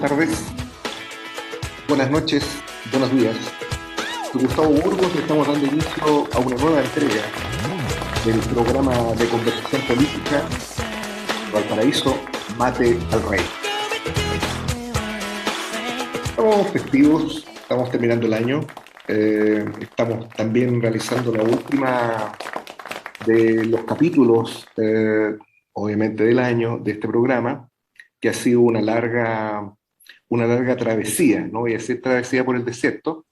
tardes, buenas noches, buenos días. Soy Gustavo Burgos y estamos dando inicio a una nueva entrega del programa de conversación política Valparaíso Mate al Rey. Estamos festivos, estamos terminando el año, estamos también realizando la última de los capítulos, obviamente del año, de este programa, que ha sido una larga travesía. No voy a decir travesía por el desierto,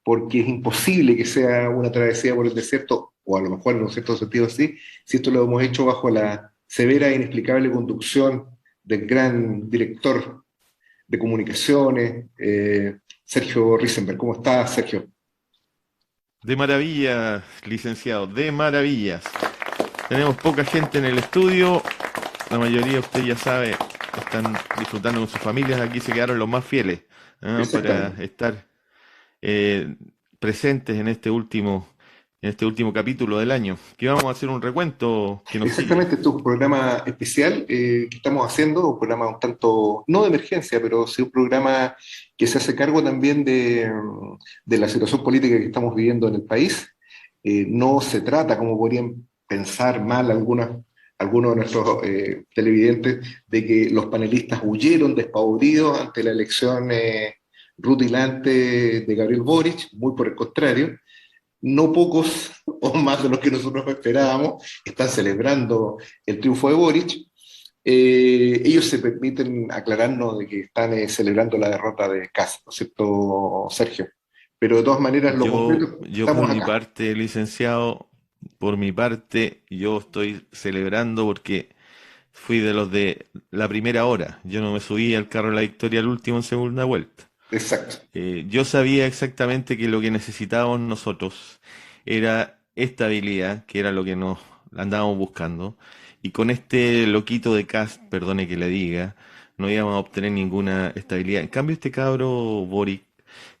porque es imposible que sea una travesía por el desierto, o a lo mejor en un cierto sentido sí, si esto lo hemos hecho bajo la severa e inexplicable conducción del gran director de comunicaciones, Sergio Risenberg. ¿Cómo estás, Sergio? De maravillas, licenciado, de maravillas. Tenemos poca gente en el estudio, la mayoría, usted ya sabe, están disfrutando con sus familias. Aquí se quedaron los más fieles, para Exactamente. estar eh, presentes en este último capítulo del año. Que vamos a hacer un recuento que nos sigue. Exactamente, este es un programa especial que estamos haciendo, un programa un tanto, no de emergencia, pero sí un programa que se hace cargo también de la situación política que estamos viviendo en el país. No se trata, como podrían pensar mal algunos de nuestros televidentes, de que los panelistas huyeron despavoridos ante la elección rutilante de Gabriel Boric, muy por el contrario. No pocos, o más de los que nosotros esperábamos, están celebrando el triunfo de Boric. Ellos se permiten aclararnos de que están celebrando la derrota de Kast, ¿no es cierto, Sergio? Pero de todas maneras, lo concreto, Yo por estamos mi acá. parte, licenciado, por mi parte, yo estoy celebrando porque fui de los de la primera hora. Yo no me subí al carro de la victoria al último en segunda vuelta. Exacto. Yo sabía exactamente que lo que necesitábamos nosotros era estabilidad, que era lo que nos andábamos buscando, y con este loquito de Cast, perdone que le diga, no íbamos a obtener ninguna estabilidad. En cambio, este cabro Boric,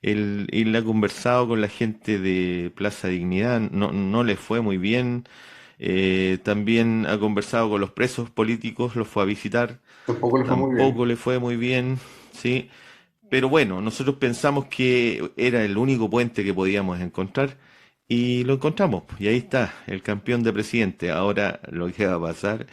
él ha conversado con la gente de Plaza Dignidad, no le fue muy bien. También ha conversado con los presos políticos, los fue a visitar, Tampoco le fue muy bien. tampoco le fue muy bien, ¿sí? Pero bueno, nosotros pensamos que era el único puente que podíamos encontrar y lo encontramos. Y ahí está, el campeón de presidente. Ahora lo que va a pasar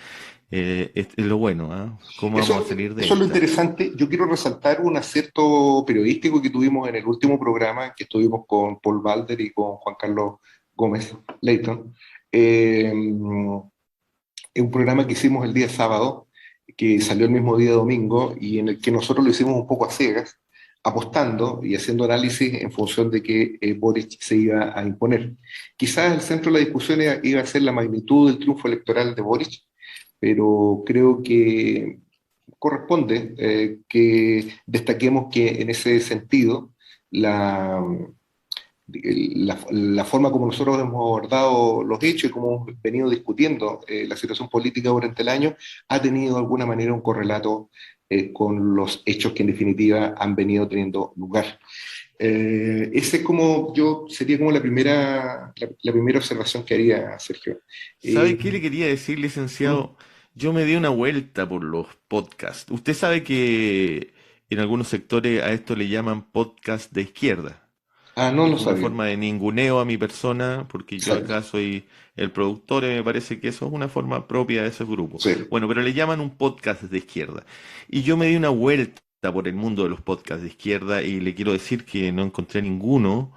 es lo bueno, ¿ah? ¿Cómo vamos a salir de Eso es lo esta? interesante. Yo quiero resaltar un acierto periodístico que tuvimos en el último programa, que estuvimos con Paul Balder y con Juan Carlos Gómez Leighton. Es un programa que hicimos el día sábado, que salió el mismo día domingo, y en el que nosotros lo hicimos un poco a ciegas, apostando y haciendo análisis en función de que Boric se iba a imponer. Quizás el centro de la discusión iba a ser la magnitud del triunfo electoral de Boric, pero creo que corresponde que destaquemos que en ese sentido la, la forma como nosotros hemos abordado los hechos y como hemos venido discutiendo la situación política durante el año ha tenido de alguna manera un correlato con los hechos que en definitiva han venido teniendo lugar. Ese es como yo, sería como la primera observación que haría, Sergio. ¿Sabe Eh, qué le quería decir, ¿Mm? licenciado? Yo me di una vuelta por los podcasts. Usted sabe que en algunos sectores a esto le llaman podcast de izquierda. Ah, no lo Es una sabía. forma de ninguneo a mi persona, porque yo Exacto. acá soy el productor y me parece que eso es una forma propia de esos grupos. Sí. Bueno, pero le llaman un podcast de izquierda. Y yo me di una vuelta por el mundo de los podcasts de izquierda y le quiero decir que no encontré ninguno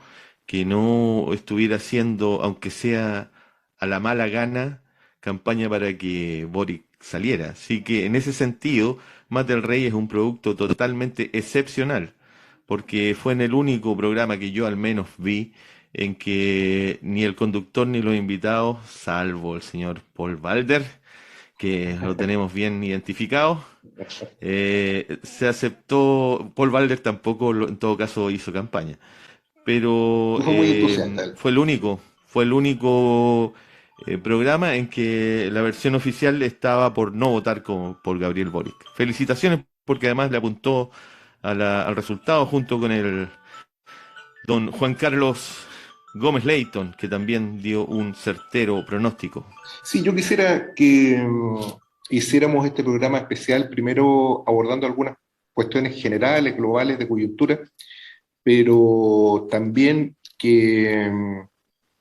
que no estuviera haciendo, aunque sea a la mala gana, campaña para que Boric saliera. Así que en ese sentido, Mate el Rey es un producto totalmente excepcional porque fue en el único programa que yo al menos vi en que ni el conductor ni los invitados, salvo el señor Paul Balder, que lo tenemos bien identificado, se aceptó. Paul Balder tampoco, en todo caso, hizo campaña, pero No fue muy entusiasta él. fue el único programa en que la versión oficial estaba por no votar por Gabriel Boric. Felicitaciones porque además le apuntó al resultado junto con el don Juan Carlos Gómez Leighton, que también dio un certero pronóstico. Sí, yo quisiera que hiciéramos este programa especial primero abordando cuestiones generales, globales, de coyuntura, pero también que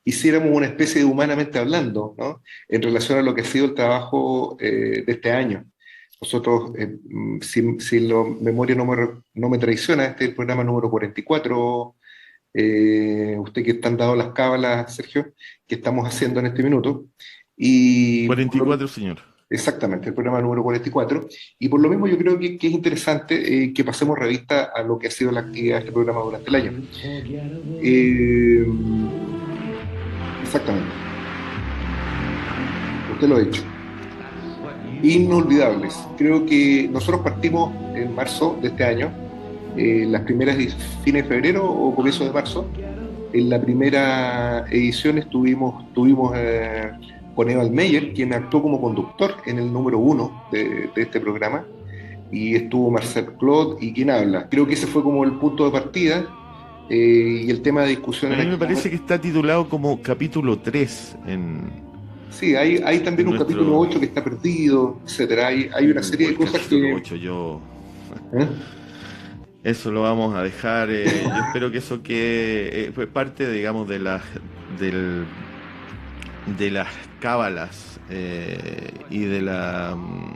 hiciéramos una especie de humanamente hablando, ¿no? En relación a lo que ha sido el trabajo de este año. Nosotros, si la memoria no me traiciona, este es el programa número 44, usted que están dado las cábalas, Sergio, que estamos haciendo en este minuto. Y por lo, 44, señor. exactamente, el programa número 44. Y por lo mismo yo creo que es interesante que pasemos revista a lo que ha sido la actividad de este programa durante el año. Eh, exactamente, usted lo ha dicho. Inolvidables. Creo que nosotros partimos en marzo de este año, las primeras fines de febrero o comienzos de marzo. En la primera edición tuvimos con Eval Meyer, quien actuó como conductor en el número uno de este programa, y estuvo Marcel Claude y quien habla. Creo que ese fue como el punto de partida, y el tema de discusión A en mí me aquel parece momento. que está titulado como capítulo 3 Sí, hay también en un capítulo nuestro... 8 que está perdido, etcétera. Hay una serie de El cosas capítulo que... 8 yo... ¿eh? Eso lo vamos a dejar. Yo espero que eso que fue parte, digamos, del, de las cábalas y de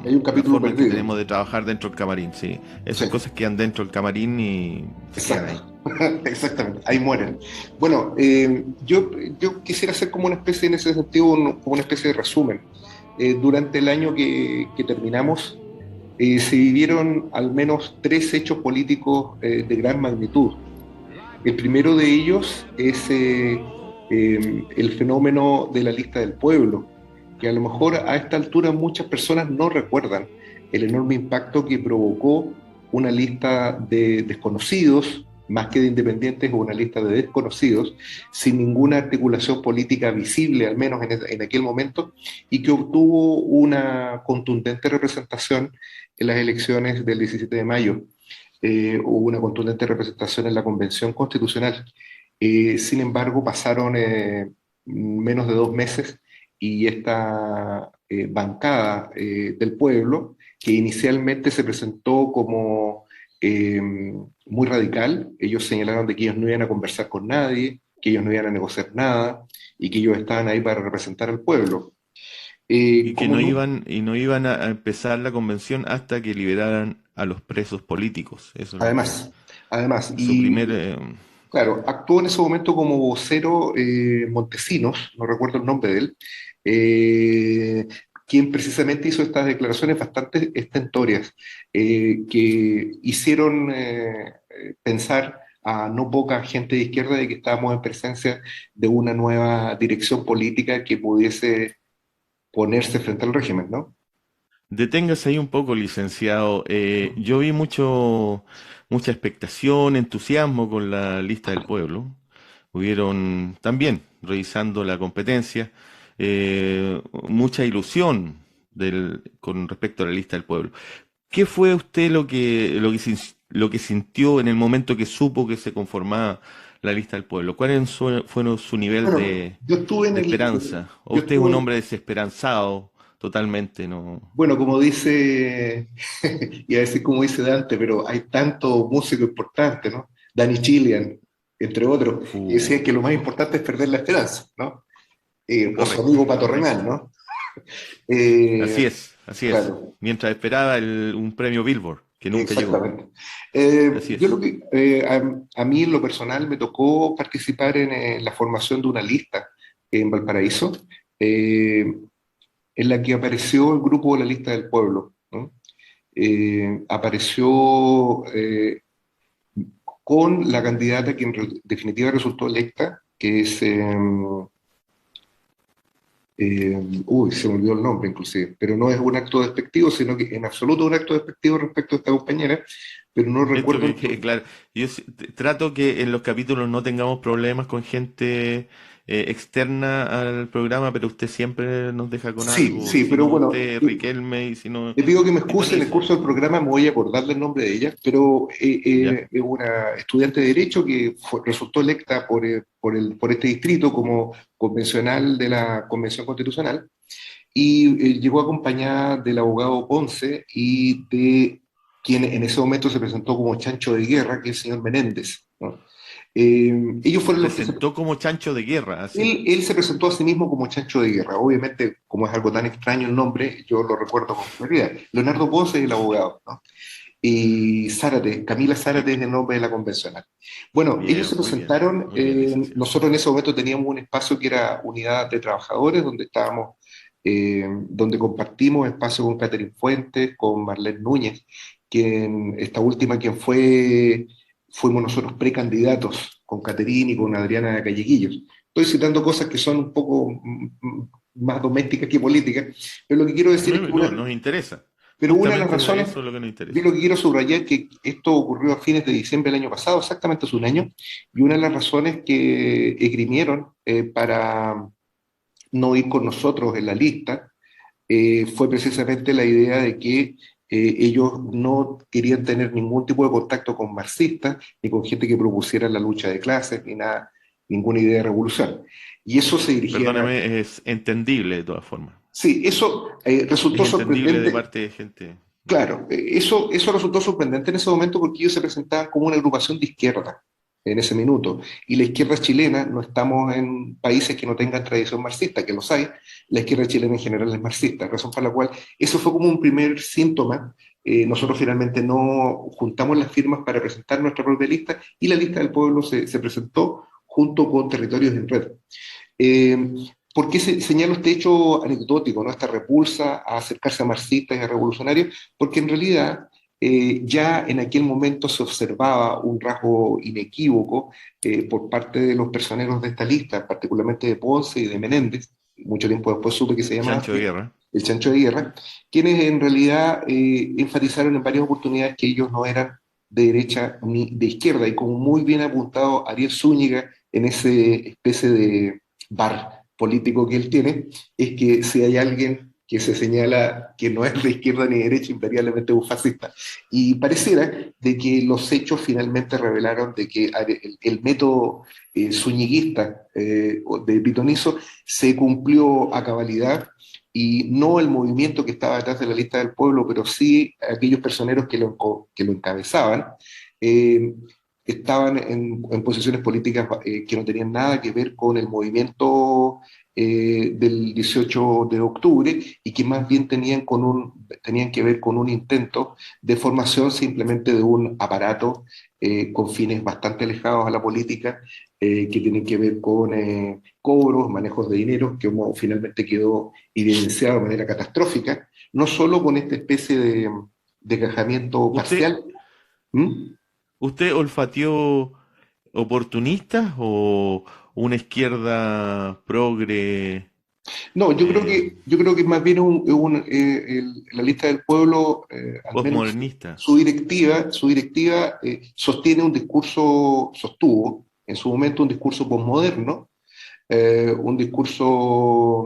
Hay un la capítulo forma en que perdido. tenemos de trabajar dentro del camarín, sí. Sí, Esas cosas quedan dentro del camarín y se quedan ahí. exacto. Exactamente, ahí mueren. Bueno, yo quisiera hacer como una especie, en ese sentido, como una especie de resumen. Durante el año que terminamos, se vivieron al menos tres hechos políticos de gran magnitud. El primero de ellos es el fenómeno de la lista del pueblo, que a lo mejor a esta altura muchas personas no recuerdan el enorme impacto que provocó una lista de desconocidos, más que de independientes, o una lista de desconocidos, sin ninguna articulación política visible, al menos en aquel momento, y que obtuvo una contundente representación en las elecciones del 17 de mayo. Hubo una contundente representación en la Convención Constitucional. Sin embargo, pasaron menos de 2 meses y esta bancada del pueblo, que inicialmente se presentó como eh, muy radical, ellos señalaron de que ellos no iban a conversar con nadie, que ellos no iban a negociar nada y que ellos estaban ahí para representar al pueblo. Y que Como no, no iban a empezar la convención hasta que liberaran a los presos políticos. Eso es lo que... además, además, Su primer... y claro, actuó en ese momento como vocero Montesinos, no recuerdo el nombre de él, quien precisamente hizo estas declaraciones bastante estentorias, que hicieron pensar a no poca gente de izquierda de que estábamos en presencia de una nueva dirección política que pudiese ponerse frente al régimen, ¿no? Deténgase ahí un poco, licenciado. Yo vi mucha expectación, entusiasmo con la lista del pueblo. Hubieron también, revisando la competencia, mucha ilusión con respecto a la lista del pueblo. ¿Qué fue usted lo que sintió en el momento que supo que se conformaba la lista del pueblo? Fueron su nivel Bueno, yo estuve en de el, esperanza? ¿O yo usted es un estuve, hombre desesperanzado totalmente? No. bueno, como dice, y a decir como dice Dante, pero hay tanto músico importante, ¿no? Danny Chilean, entre otros, y Uh, decía que lo más importante es perder la esperanza, ¿no? O su Correcto, amigo Pato correcto. Renal, ¿no? Eh, Así es, así es. claro, Mientras esperaba un premio Billboard, que nunca llegó. exactamente. Así Yo lo es. que, a mí en lo personal me tocó participar en la formación de una lista en Valparaíso, eh, en la que apareció el grupo de la lista del pueblo, ¿no? Apareció con la candidata que en definitiva resultó electa, que es, se me olvidó el nombre inclusive, pero no es un acto despectivo, sino que en absoluto un acto despectivo respecto a esta compañera, pero no Esto recuerdo, que quede claro. Trato que en los capítulos no tengamos problemas con gente externa al programa, pero usted siempre nos deja con sí, algo. sí, Si pero no bueno, usted, Riquelme, y si no, le pido que me excuse, en el Pitoniza. curso del programa me voy a acordar del nombre de ella, pero ¿Ya? es una estudiante de Derecho que resultó electa por este distrito como convencional de la Convención Constitucional y llegó acompañada del abogado Ponce y de quien en ese momento se presentó como chancho de guerra, que es el señor Menéndez, ¿no? Ellos Se fueron los que presentó como chancho de guerra, así. él se presentó a sí mismo como chancho de guerra. Obviamente, como es algo tan extraño el nombre, yo lo recuerdo con claridad. Leonardo Ponce es el abogado, ¿no? Y Zárate, Camila Zárate es el nombre de la convencional. Bueno, ellos se Bien, presentaron, muy bien, licenciado. nosotros en ese momento teníamos un espacio que era Unidad de Trabajadores, donde estábamos, donde compartimos espacio con Catherine Fuentes, con Marlene Núñez, quien, esta última quien fuimos nosotros precandidatos con Catherine y con Adriana Calleguillos. Estoy citando cosas que son un poco más domésticas que políticas, pero lo que quiero decir es No, que no, nos interesa. pero una de las Justamente razones, eso es lo que nos yo interesa. lo que quiero subrayar es que esto ocurrió a fines de diciembre del año pasado, exactamente hace un año, y una de las razones que esgrimieron para no ir con nosotros en la lista fue precisamente la idea de que ellos no querían tener ningún tipo de contacto con marxistas, ni con gente que propusiera la lucha de clases, ni nada, ninguna idea de revolución. Y eso se dirigía a... Perdóname, es entendible de todas formas. Sí, eso resultó Es entendible de sorprendente. parte de gente. Claro, eso resultó sorprendente en ese momento porque ellos se presentaban como una agrupación de izquierda en ese minuto. Y la izquierda chilena, no estamos en países que no tengan tradición marxista, que los hay, la izquierda chilena en general es marxista, razón por la cual eso fue como un primer síntoma. Nosotros finalmente no juntamos las firmas para presentar nuestra propia lista y la lista del pueblo se presentó junto con Territorios en Red. Eh, ¿Por qué señalo este hecho anecdótico, ¿no? Esta repulsa a acercarse a marxistas y a revolucionarios? Porque en realidad ya en aquel momento se observaba un rasgo inequívoco por parte de los personeros de esta lista, particularmente de Ponce y de Menéndez, mucho tiempo después supe que se llamaba Chancho de así, guerra. el Chancho de Guerra, quienes en realidad enfatizaron en varias oportunidades que ellos no eran de derecha ni de izquierda, y como muy bien apuntado Ariel Zúñiga en ese especie de bar político que él tiene, es que si hay alguien que se señala que no es de izquierda ni de derecha, invariablemente es un fascista. Y pareciera de que los hechos finalmente revelaron de que el método zúñiguista de Pitonizo se cumplió a cabalidad y no el movimiento que estaba detrás de la lista del pueblo, pero sí aquellos personeros que lo encabezaban, eh, estaban en posiciones políticas que no tenían nada que ver con el movimiento del 18 de octubre y que más bien tenían que ver con un intento de formación simplemente de un aparato con fines bastante alejados a la política, que tienen que ver con cobros, manejos de dinero, que como finalmente quedó evidenciado de manera catastrófica, no solo con esta especie de cajamiento ¿Usted, parcial. ¿Mm? usted olfateó oportunistas o una izquierda progre No, eh, yo creo que más bien la lista del pueblo, al menos postmodernista? su directiva sostiene un discurso, sostuvo en su momento un discurso posmoderno, un discurso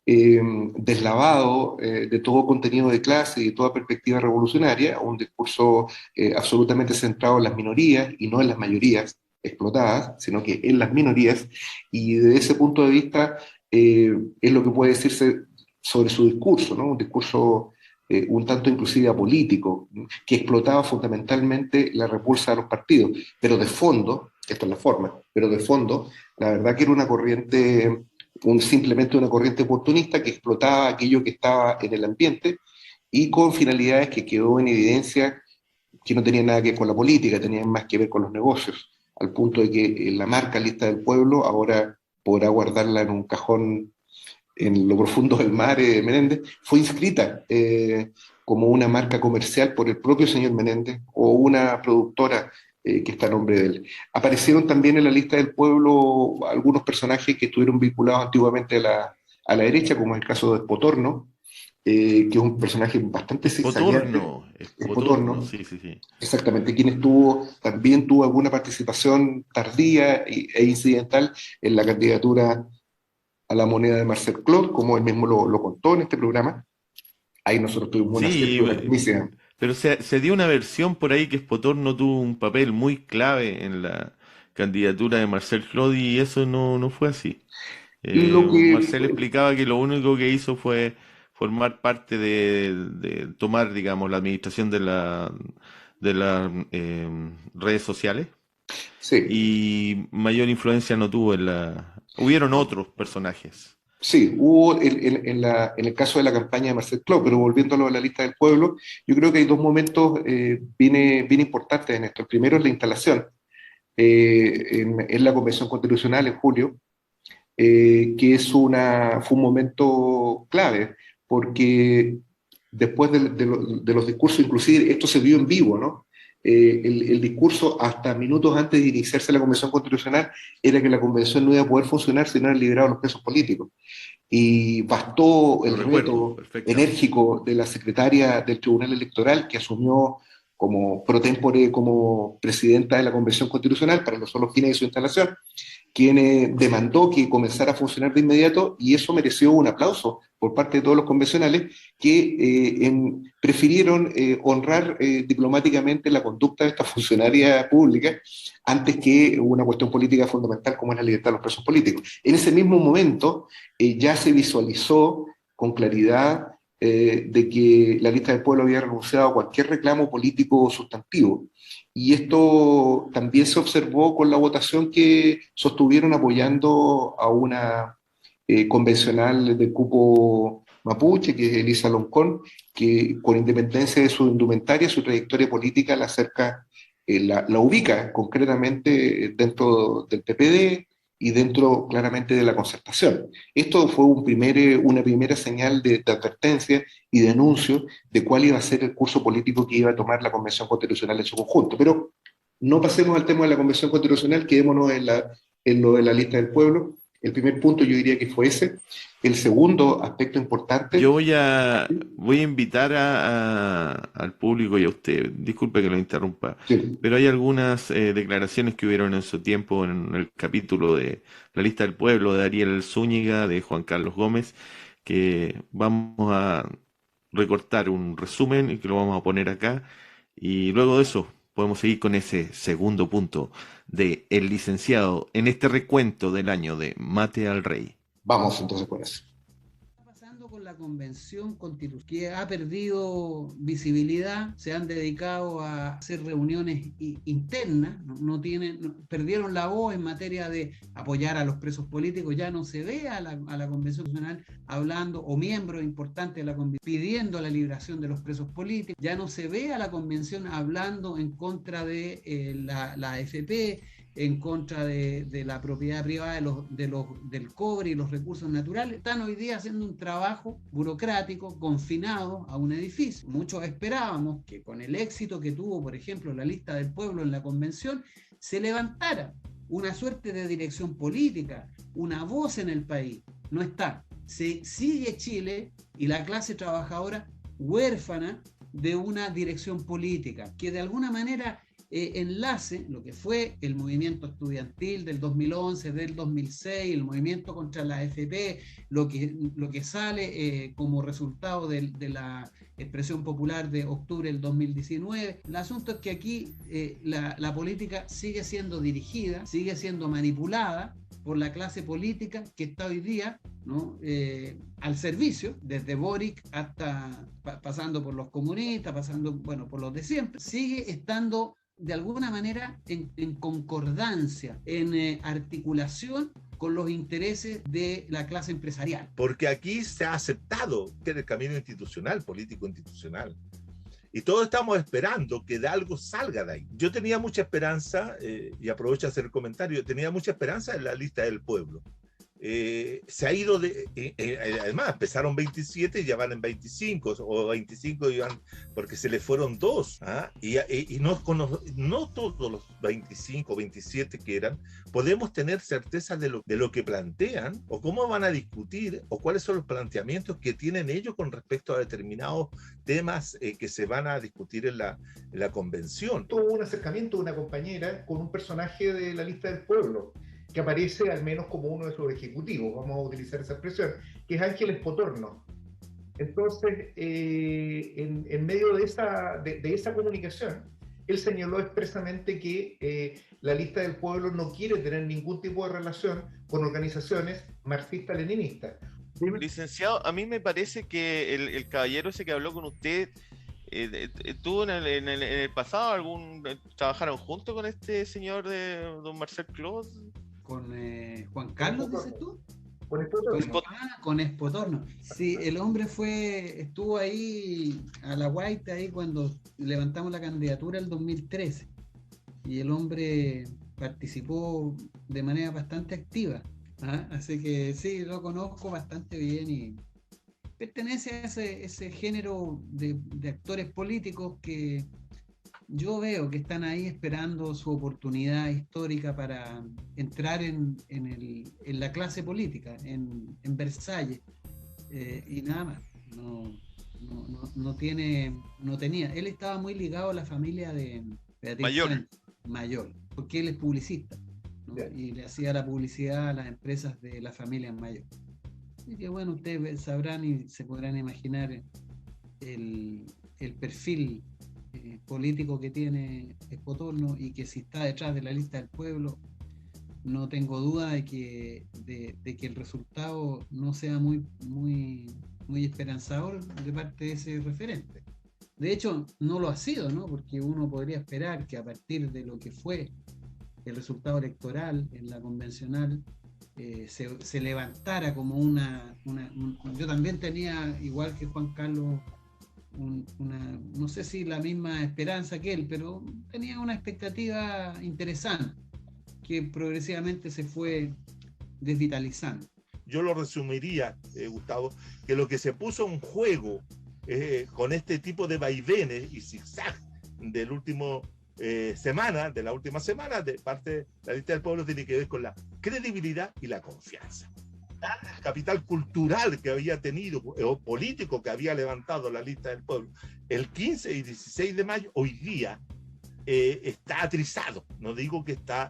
eh, deslavado de todo contenido de clase y de toda perspectiva revolucionaria, un discurso absolutamente centrado en las minorías y no en las mayorías explotadas, sino que en las minorías, y desde ese punto de vista es lo que puede decirse sobre su discurso, ¿no? Un discurso un tanto inclusive apolítico, que explotaba fundamentalmente la repulsa de los partidos, pero de fondo, esta es la forma, pero de fondo, la verdad que era una corriente, simplemente una corriente oportunista que explotaba aquello que estaba en el ambiente y con finalidades que quedó en evidencia que no tenían nada que ver con la política, tenían más que ver con los negocios, al punto de que la marca Lista del Pueblo ahora podrá guardarla en un cajón en lo profundo del mar, Menéndez, fue inscrita como una marca comercial por el propio señor Menéndez o una productora que está a nombre de él. Aparecieron también en la lista del pueblo algunos personajes que estuvieron vinculados antiguamente a la derecha, como es el caso de Spotorno, que es un personaje bastante zigzagueante, Es Potorno, Spotorno, sí, sí, sí. exactamente, quien también tuvo alguna participación tardía e incidental en la candidatura a la moneda de Marcel Claude, como él mismo lo contó en este programa. Ahí nosotros tuvimos un Sí, acierto de la primicia. pero se dio una versión por ahí que Potorno tuvo un papel muy clave en la candidatura de Marcel Claude y eso no fue así. Lo que, Marcel explicaba que lo único que hizo formar parte de tomar, digamos, la administración de las redes sociales Sí, y mayor influencia no tuvo en la... Hubieron otros personajes. sí, hubo en el caso de la campaña de Marcel Clos, pero volviéndolo a la lista del pueblo, yo creo que hay dos momentos bien importantes en esto. El primero es la instalación en la Convención Constitucional en julio, que fue un momento clave, porque después de los discursos, inclusive esto se vio en vivo, ¿no? El discurso hasta minutos antes de iniciarse la Convención Constitucional era que la Convención no iba a poder funcionar si no eran liberados los presos políticos. Y bastó Lo el recuerdo reto perfectamente. enérgico de la secretaria del Tribunal Electoral, que asumió como pro tempore como presidenta de la Convención Constitucional para los solos fines de su instalación, quien demandó que comenzara a funcionar de inmediato, y eso mereció un aplauso por parte de todos los convencionales que prefirieron honrar diplomáticamente la conducta de esta funcionaria pública antes que una cuestión política fundamental como es la libertad de los presos políticos. En ese mismo momento ya se visualizó con claridad de que la lista del pueblo había renunciado a cualquier reclamo político sustantivo. Y esto también se observó con la votación que sostuvieron apoyando a una convencional de cupo mapuche, que es Elisa Loncón, que con independencia de su indumentaria, su trayectoria política la acerca, la ubica concretamente dentro del PPD y dentro claramente de la concertación. Esto fue una primera señal de advertencia y de anuncio de cuál iba a ser el curso político que iba a tomar la Convención Constitucional en su conjunto. Pero no pasemos al tema de la Convención Constitucional, quedémonos en lo de la lista del pueblo. El primer punto yo diría que fue ese. El segundo aspecto importante, Yo voy a invitar al público y a usted, disculpe que lo interrumpa, sí, pero hay algunas declaraciones que hubieron en su tiempo en el capítulo de La Lista del Pueblo de Ariel Zúñiga, de Juan Carlos Gómez, que vamos a recortar un resumen y que lo vamos a poner acá. Y luego de eso podemos seguir con ese segundo punto de el licenciado en este recuento del año de Mate al Rey. vamos entonces con eso. Pasando con la convención constitucional, que ha perdido visibilidad, se han dedicado a hacer reuniones internas, perdieron la voz en materia de apoyar a los presos políticos, ya no se ve a la convención constitucional hablando, o miembros importantes de la convención pidiendo la liberación de los presos políticos, ya no se ve a la convención hablando en contra de la AFP, en contra de la propiedad privada del cobre y los recursos naturales. Están hoy día haciendo un trabajo burocrático confinado a un edificio. Muchos esperábamos que con el éxito que tuvo, por ejemplo, la lista del pueblo en la convención, se levantara una suerte de dirección política, una voz en el país. No está. Se sigue Chile y la clase trabajadora huérfana de una dirección política que de alguna manera enlace lo que fue el movimiento estudiantil del 2011, del 2006, el movimiento contra la AFP, lo que sale como resultado de la expresión popular de octubre del 2019. El asunto es que aquí la política sigue siendo dirigida, sigue siendo manipulada por la clase política que está hoy día, ¿no? Al servicio, desde Boric hasta pasando por los comunistas, pasando por los de siempre, sigue estando de alguna manera en concordancia, en articulación con los intereses de la clase empresarial. Porque aquí se ha aceptado que el camino institucional, político institucional, y todos estamos esperando que de algo salga de ahí. Yo tenía mucha esperanza, y aprovecho a hacer el comentario, tenía mucha esperanza en la lista del pueblo. Se ha ido además empezaron 27 y ya van en 25 o 25 iban, porque se le fueron dos, y no todos los 25 o 27 que eran podemos tener certeza de lo que plantean o cómo van a discutir o cuáles son los planteamientos que tienen ellos con respecto a determinados temas que se van a discutir en la convención. Tuvo un acercamiento de una compañera con un personaje de la lista del pueblo que aparece al menos como uno de sus ejecutivos, vamos a utilizar esa expresión, que es Ángeles Potorno. Entonces, en medio de esa comunicación, él señaló expresamente que la lista del pueblo no quiere tener ningún tipo de relación con organizaciones marxistas-leninistas. licenciado, a mí me parece que el caballero ese que habló con usted tuvo en el pasado trabajaron juntos con este señor de don Marcel Clos. Con Juan Carlos, dices tú. Con Espotorno. Con Espotorno. Sí, el hombre estuvo ahí a la guaita ahí cuando levantamos la candidatura el 2013. Y el hombre participó de manera bastante activa. Así que sí, lo conozco bastante bien y pertenece a ese género de actores políticos que yo veo que están ahí esperando su oportunidad histórica para entrar en la clase política, en Versalles, y nada más. No tenía. Él estaba muy ligado a la familia de Beatriz Sánchez, Mayor, porque él es publicista, ¿no? Y le hacía la publicidad a las empresas de la familia Mayor. Así que bueno, ustedes sabrán y se podrán imaginar el perfil político que tiene Espotorno, y que si está detrás de la lista del pueblo, no tengo duda de que el resultado no sea muy esperanzador de parte de ese referente. De hecho, no lo ha sido, ¿no? Porque uno podría esperar que a partir de lo que fue el resultado electoral en la convencional, se levantara como yo también tenía, igual que Juan Carlos, no sé si la misma esperanza que él, pero tenía una expectativa interesante que progresivamente se fue desvitalizando. Yo lo resumiría, Gustavo, que lo que se puso en juego con este tipo de vaivenes y zigzag de la última semana de parte de la lista del pueblo tiene que ver con la credibilidad y la confianza. El capital cultural que había tenido o político que había levantado la lista del pueblo el 15 y 16 de mayo, hoy día está atrizado. No digo que está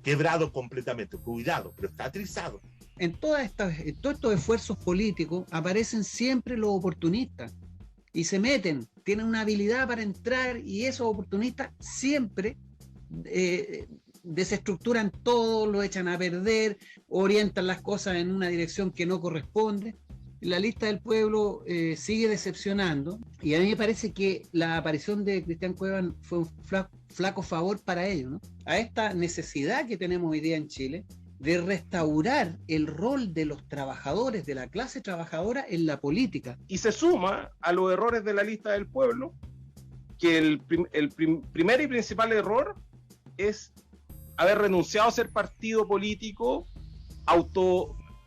quebrado completamente, cuidado, pero está atrizado. En todos estos esfuerzos políticos aparecen siempre los oportunistas y se meten, tienen una habilidad para entrar, y esos oportunistas siempre desestructuran todo, lo echan a perder, orientan las cosas en una dirección que no corresponde. La lista del pueblo sigue decepcionando, y a mí me parece que la aparición de Cristian Cuevas fue un flaco favor para ellos, ¿no? A esta necesidad que tenemos hoy día en Chile de restaurar el rol de los trabajadores, de la clase trabajadora en la política. Y se suma a los errores de la lista del pueblo, que el primer y principal error es haber renunciado a ser partido político,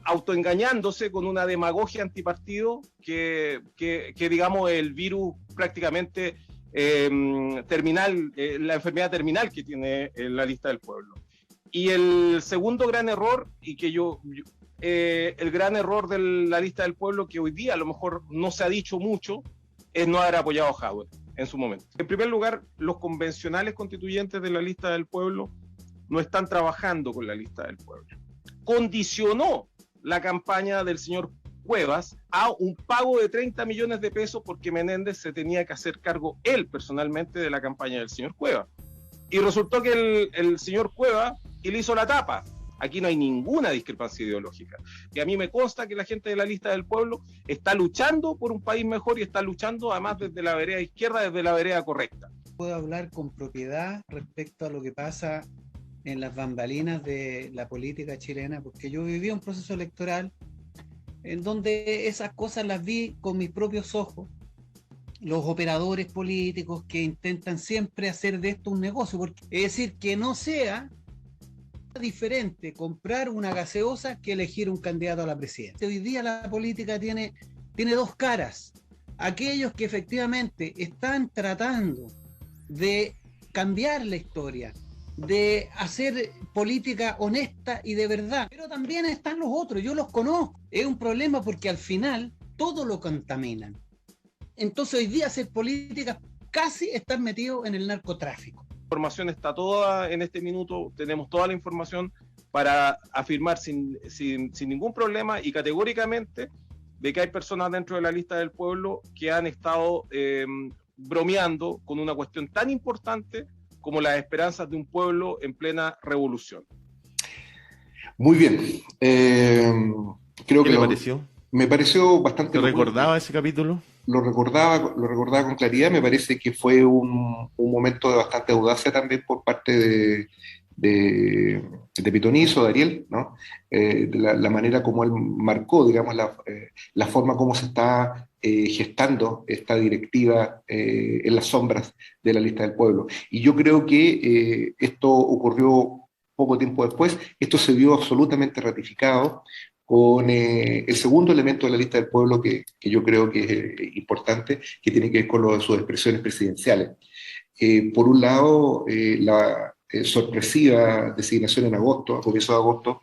autoengañándose con una demagogia antipartido que digamos, el virus prácticamente terminal, la enfermedad terminal que tiene la lista del pueblo. Y el segundo gran error, el gran error de la lista del pueblo, que hoy día a lo mejor no se ha dicho mucho, es no haber apoyado a Jadwe en su momento. En primer lugar, los convencionales constituyentes de la lista del pueblo no están trabajando con la lista del pueblo. Condicionó la campaña del señor Cuevas a un pago de 30 millones de pesos porque Menéndez se tenía que hacer cargo él personalmente de la campaña del señor Cuevas. Y resultó que el señor Cuevas le hizo la tapa. Aquí no hay ninguna discrepancia ideológica. Y a mí me consta que la gente de la lista del pueblo está luchando por un país mejor, y está luchando además desde la vereda izquierda, desde la vereda correcta. Puedo hablar con propiedad respecto a lo que pasa en las bambalinas de la política chilena, porque yo viví un proceso electoral en donde esas cosas las vi con mis propios ojos. Los operadores políticos que intentan siempre hacer de esto un negocio, es decir, que no sea diferente comprar una gaseosa que elegir un candidato a la presidencia. Hoy día la política tiene dos caras. Aquellos que efectivamente están tratando de cambiar la historia, de hacer política honesta y de verdad, pero también están los otros, yo los conozco. Es un problema porque al final todo lo contaminan. Entonces hoy día hacer política casi estar metido en el narcotráfico. La información está toda en este minuto, tenemos toda la información para afirmar sin ningún problema y categóricamente de que hay personas dentro de la lista del pueblo que han estado bromeando con una cuestión tan importante como las esperanzas de un pueblo en plena revolución. Muy bien. Creo ¿Qué que le pareció? Me pareció bastante ¿Te elocuente. recordaba ese capítulo? Lo recordaba con claridad. Me parece que fue un momento de bastante audacia también por parte de Pitonizo, de Ariel, ¿no? De la manera como él marcó, digamos, la forma como se está gestando esta directiva en las sombras de la lista del pueblo. Y yo creo que esto ocurrió poco tiempo después. Esto se vio absolutamente ratificado con el segundo elemento de la lista del pueblo que yo creo que es importante, que tiene que ver con lo de sus expresiones presidenciales. Por un lado, la sorpresiva designación en agosto, a comienzos de agosto,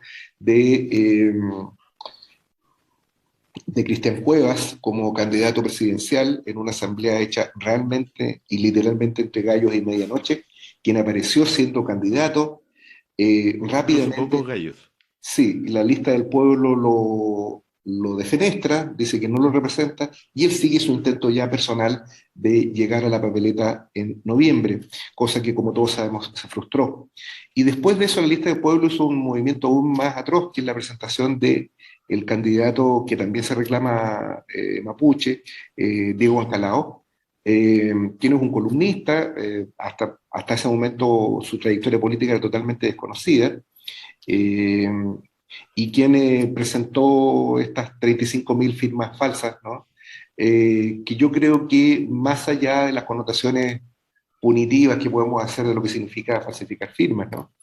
de Cristian Cuevas como candidato presidencial en una asamblea hecha realmente y literalmente entre gallos y medianoche, quien apareció siendo candidato Incluso pocos rápidamente. gallos. Sí, la lista del pueblo lo defenestra, dice que no lo representa, y él sigue su intento ya personal de llegar a la papeleta en noviembre, cosa que, como todos sabemos, se frustró. Y después de eso, la lista del pueblo hizo un movimiento aún más atroz, que es la presentación de el candidato que también se reclama mapuche, Diego Ancalao, quien es un columnista, hasta ese momento su trayectoria política era totalmente desconocida, eh, y quien presentó estas 35.000 firmas falsas, ¿no? Que yo creo que más allá de las connotaciones punitivas que podemos hacer de lo que significa falsificar firmas, ¿no?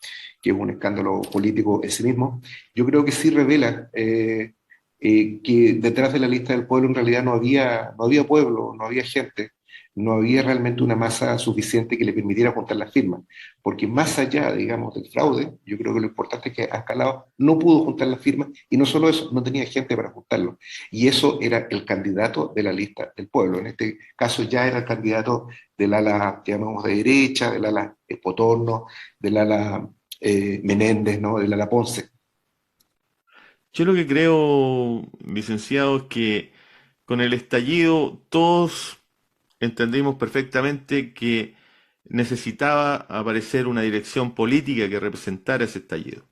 Que es un escándalo político en sí mismo, yo creo que sí revela que detrás de la lista del pueblo en realidad no había pueblo, no había gente, no había realmente una masa suficiente que le permitiera juntar las firmas, porque más allá, digamos, del fraude, yo creo que lo importante es que Ascalado no pudo juntar las firmas y no solo eso, no tenía gente para juntarlo. Y eso era el candidato de la lista del pueblo. En este caso ya era el candidato del ala, llamamos de derecha, del ala Potorno, del ala Menéndez, ¿no? Del ala Ponce. Yo lo que creo, licenciado, es que con el estallido todos entendimos perfectamente que necesitaba aparecer una dirección política que representara ese estallido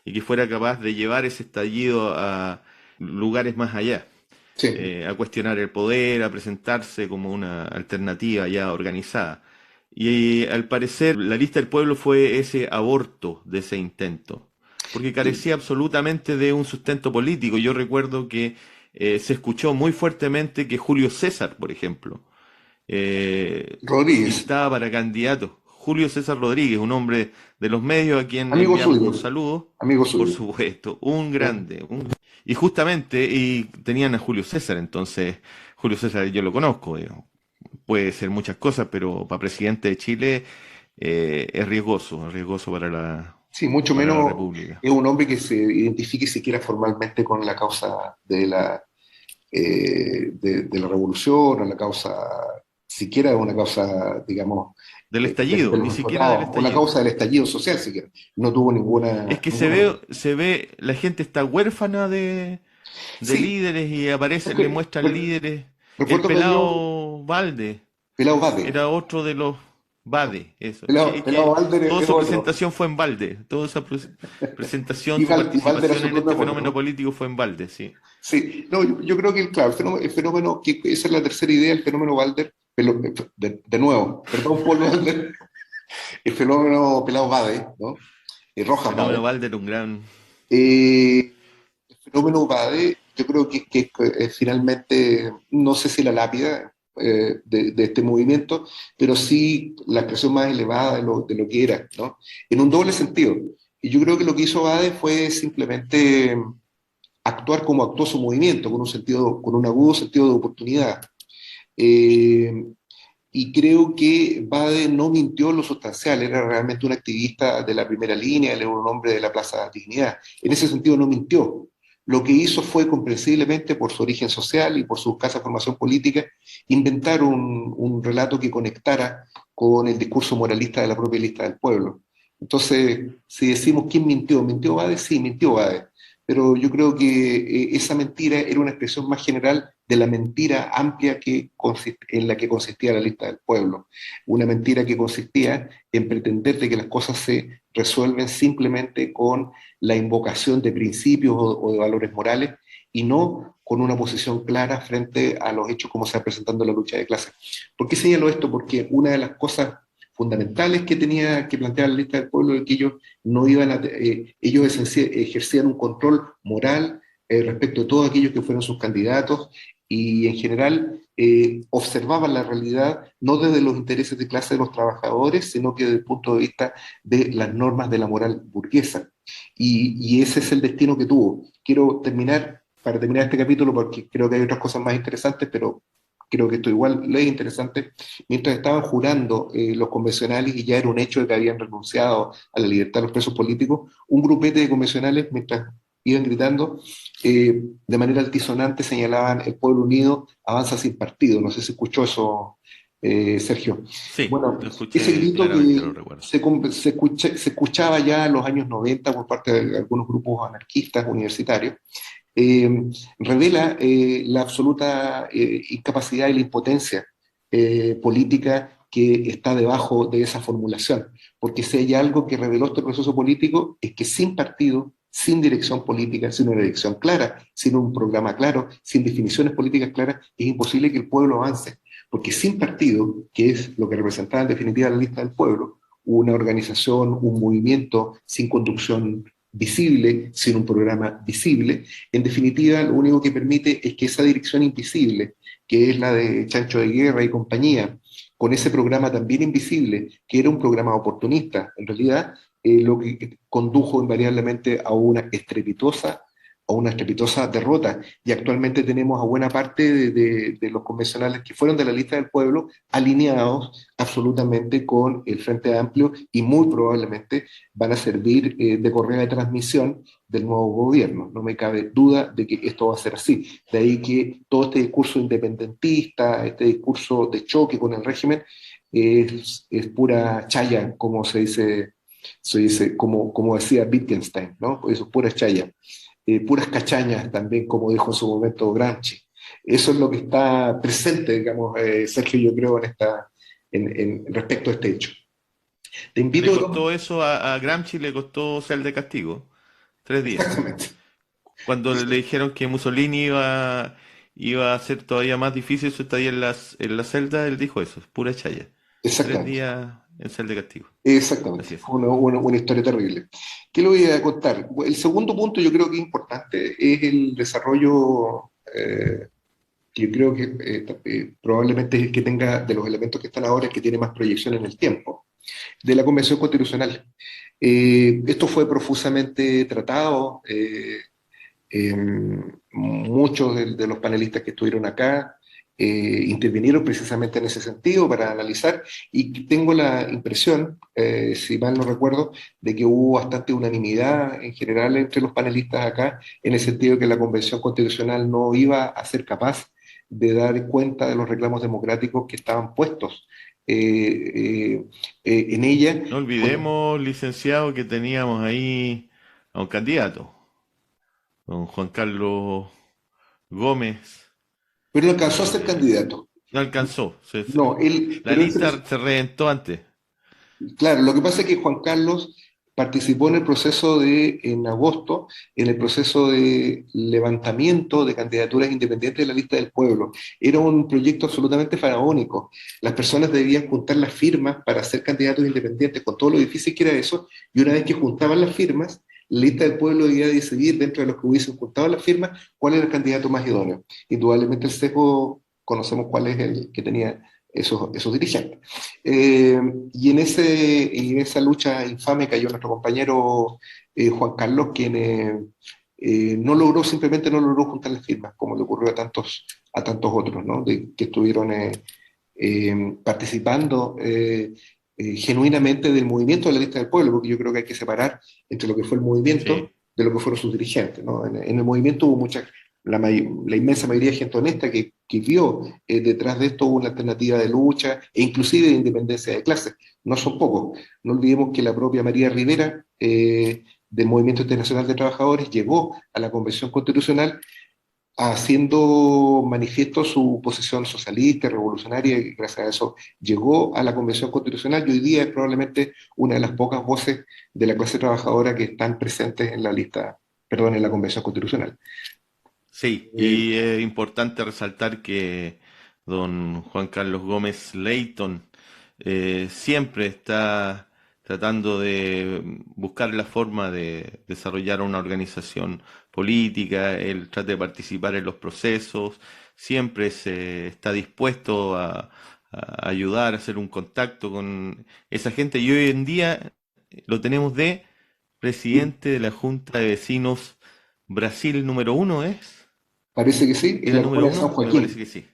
y que fuera capaz de llevar ese estallido a lugares más allá, Sí, a cuestionar el poder, a presentarse como una alternativa ya organizada. Y al parecer la lista del pueblo fue ese aborto de ese intento, porque sí. carecía absolutamente de un sustento político. Yo recuerdo que se escuchó muy fuertemente que Julio César, por ejemplo, eh, Rodríguez, pintaba para candidato. Julio César Rodríguez, un hombre de los medios a quien amigo enviamos un suyo, saludo, amigo por suyo. supuesto, un Sí. grande. Y justamente, y tenían a Julio César, entonces Julio César yo lo conozco, digamos. Puede ser muchas cosas, pero para presidente de Chile es riesgoso Sí, mucho para la menos República. es un hombre que se identifique siquiera formalmente con la causa de la revolución, o la causa, siquiera una causa, digamos, Del de estallido, ni los siquiera del explotados, o la estallido. causa del estallido social, siquiera. No tuvo Es que ninguna. la gente está huérfana de Sí, líderes y aparece, le porque muestran líderes. El recuerdo que había un pelado Valde pelado Bade. era otro de los Bade, eso. Pelado, Es que pelado Balder toda es su otro. presentación fue en Balde, toda esa presentación, Y, su y Balder era participación su en propio este abuelo, fenómeno ¿no? político fue en Balde, sí. Sí, no, yo creo que, claro, el fenómeno, que esa es la tercera idea, el fenómeno Balder, de nuevo, perdón por Balder, el fenómeno pelado Bade, ¿no? El Rojas fenómeno Bade. Balde era un gran... El fenómeno Bade, yo creo que finalmente, no sé si la lápida de este movimiento, pero sí la expresión más elevada de lo que era, ¿no? En un doble sentido. Y yo creo que lo que hizo Bade fue simplemente actuar como actuó su movimiento, con un agudo sentido de oportunidad. Eh, y creo que Bade no mintió en lo sustancial, era realmente un activista de la primera línea, él era un hombre de la Plaza Dignidad. En ese sentido no mintió. Lo que hizo fue, comprensiblemente, por su origen social y por su escasa formación política, inventar un relato que conectara con el discurso moralista de la propia lista del pueblo. Entonces, si decimos quién mintió, ¿mintió Bade? Sí, mintió Bade. Pero yo creo que esa mentira era una expresión más general de la mentira amplia en la que consistía la lista del pueblo. Una mentira que consistía en pretender de que las cosas se resuelven simplemente con la invocación de principios o de valores morales y no con una posición clara frente a los hechos como se va presentando en la lucha de clases. ¿Por qué señalo esto? Porque una de las cosas fundamentales que plantear la lista del pueblo es que ellos no iban a, ellos ejercían un control moral respecto de todos aquellos que fueron sus candidatos y en general observaban la realidad no desde los intereses de clase de los trabajadores, sino que desde el punto de vista de las normas de la moral burguesa. Y ese es el destino que tuvo. Quiero terminar, para terminar este capítulo, porque creo que hay otras cosas más interesantes, pero creo que esto igual es interesante. Mientras estaban jurando los convencionales y ya era un hecho de que habían renunciado a la libertad de los presos políticos, un grupete de convencionales, mientras iban gritando, de manera altisonante señalaban: el pueblo unido avanza sin partido. No sé si escuchó eso, Sergio. Sí, Bueno, lo escuché ese grito claramente, lo que recuerdo. se escuchaba ya en los años 90 por parte de algunos grupos anarquistas universitarios, revela la absoluta incapacidad y la impotencia política que está debajo de esa formulación. Porque si hay algo que reveló este proceso político es que sin partido, sin dirección política, sin una dirección clara, sin un programa claro, sin definiciones políticas claras, es imposible que el pueblo avance. Porque sin partido, que es lo que representaba en definitiva la lista del pueblo, una organización, un movimiento sin conducción visible, sin un programa visible, en definitiva lo único que permite es que esa dirección invisible, que es la de Chancho de Guerra y compañía, con ese programa también invisible, que era un programa oportunista, en realidad lo que condujo invariablemente a una estrepitosa derrota. Y actualmente tenemos a buena parte de los convencionales que fueron de la lista del pueblo alineados absolutamente con el Frente Amplio y muy probablemente van a servir de correa de transmisión del nuevo gobierno. No me cabe duda de que esto va a ser así. De ahí que todo este discurso independentista, este discurso de choque con el régimen, es pura chaya, como como decía Wittgenstein, ¿no? Eso es pura chaya. Puras cachañas también, como dijo en su momento Gramsci. Eso es lo que está presente, digamos, Sergio, yo creo, respecto a este hecho. Te Le invito costó eso a Gramsci, le costó ser de castigo. 3 días. Exactamente. Cuando le dijeron que Mussolini iba a hacer todavía más difícil su estadía en la celda, él dijo eso, pura chaya. 3 Exactamente. días en celda de castigo. Exactamente. Así es. Fue una historia terrible. ¿Qué le voy a contar? El segundo punto yo creo que es importante, es el desarrollo, que yo creo que probablemente es el que tenga, de los elementos que están ahora, el que tiene más proyección en el tiempo, de la Convención Constitucional. Esto fue profusamente tratado. Muchos de los panelistas que estuvieron acá intervinieron precisamente en ese sentido para analizar, y tengo la impresión, si mal no recuerdo, de que hubo bastante unanimidad en general entre los panelistas acá, en el sentido de que la Convención Constitucional no iba a ser capaz de dar cuenta de los reclamos democráticos que estaban puestos en ella. No olvidemos, licenciado, que teníamos ahí a un candidato, don Juan Carlos Gómez. Pero no alcanzó a ser candidato. No alcanzó. No, La lista se reventó antes. Claro, lo que pasa es que Juan Carlos participó en el proceso en agosto, en el proceso de levantamiento de candidaturas independientes de la lista del pueblo. Era un proyecto absolutamente faraónico. Las personas debían juntar las firmas para ser candidatos independientes, con todo lo difícil que era eso, y una vez que juntaban las firmas, la lista del pueblo debía decidir, dentro de los que hubiesen juntado las firmas, cuál era el candidato más idóneo. Indudablemente el sesgo, conocemos cuál es el que tenía esos dirigentes. Y en esa lucha infame cayó nuestro compañero Juan Carlos, quien simplemente no logró juntar las firmas, como le ocurrió a tantos otros, ¿no? Que estuvieron participando genuinamente del movimiento de la lista del pueblo, porque yo creo que hay que separar entre lo que fue el movimiento Sí. de lo que fueron sus dirigentes, ¿no? En el movimiento hubo la inmensa mayoría de gente honesta que vio detrás de esto una alternativa de lucha e inclusive de independencia de clase. No son pocos. No olvidemos que la propia María Rivera, del Movimiento Internacional de Trabajadores, llegó a la Convención Constitucional haciendo manifiesto su posición socialista y revolucionaria, y gracias a eso llegó a la Convención Constitucional, y hoy día es probablemente una de las pocas voces de la clase trabajadora que están presentes en la Convención Constitucional. Sí, y es importante resaltar que don Juan Carlos Gómez Leighton siempre está tratando de buscar la forma de desarrollar una organización política, él trata de participar en los procesos, siempre se está dispuesto a ayudar, a hacer un contacto con esa gente, y hoy en día lo tenemos de presidente de la Junta de Vecinos Brasil número 1, ¿es? Parece que sí, en ¿Era la el número comuna de San uno? Me parece Joaquín, que sí.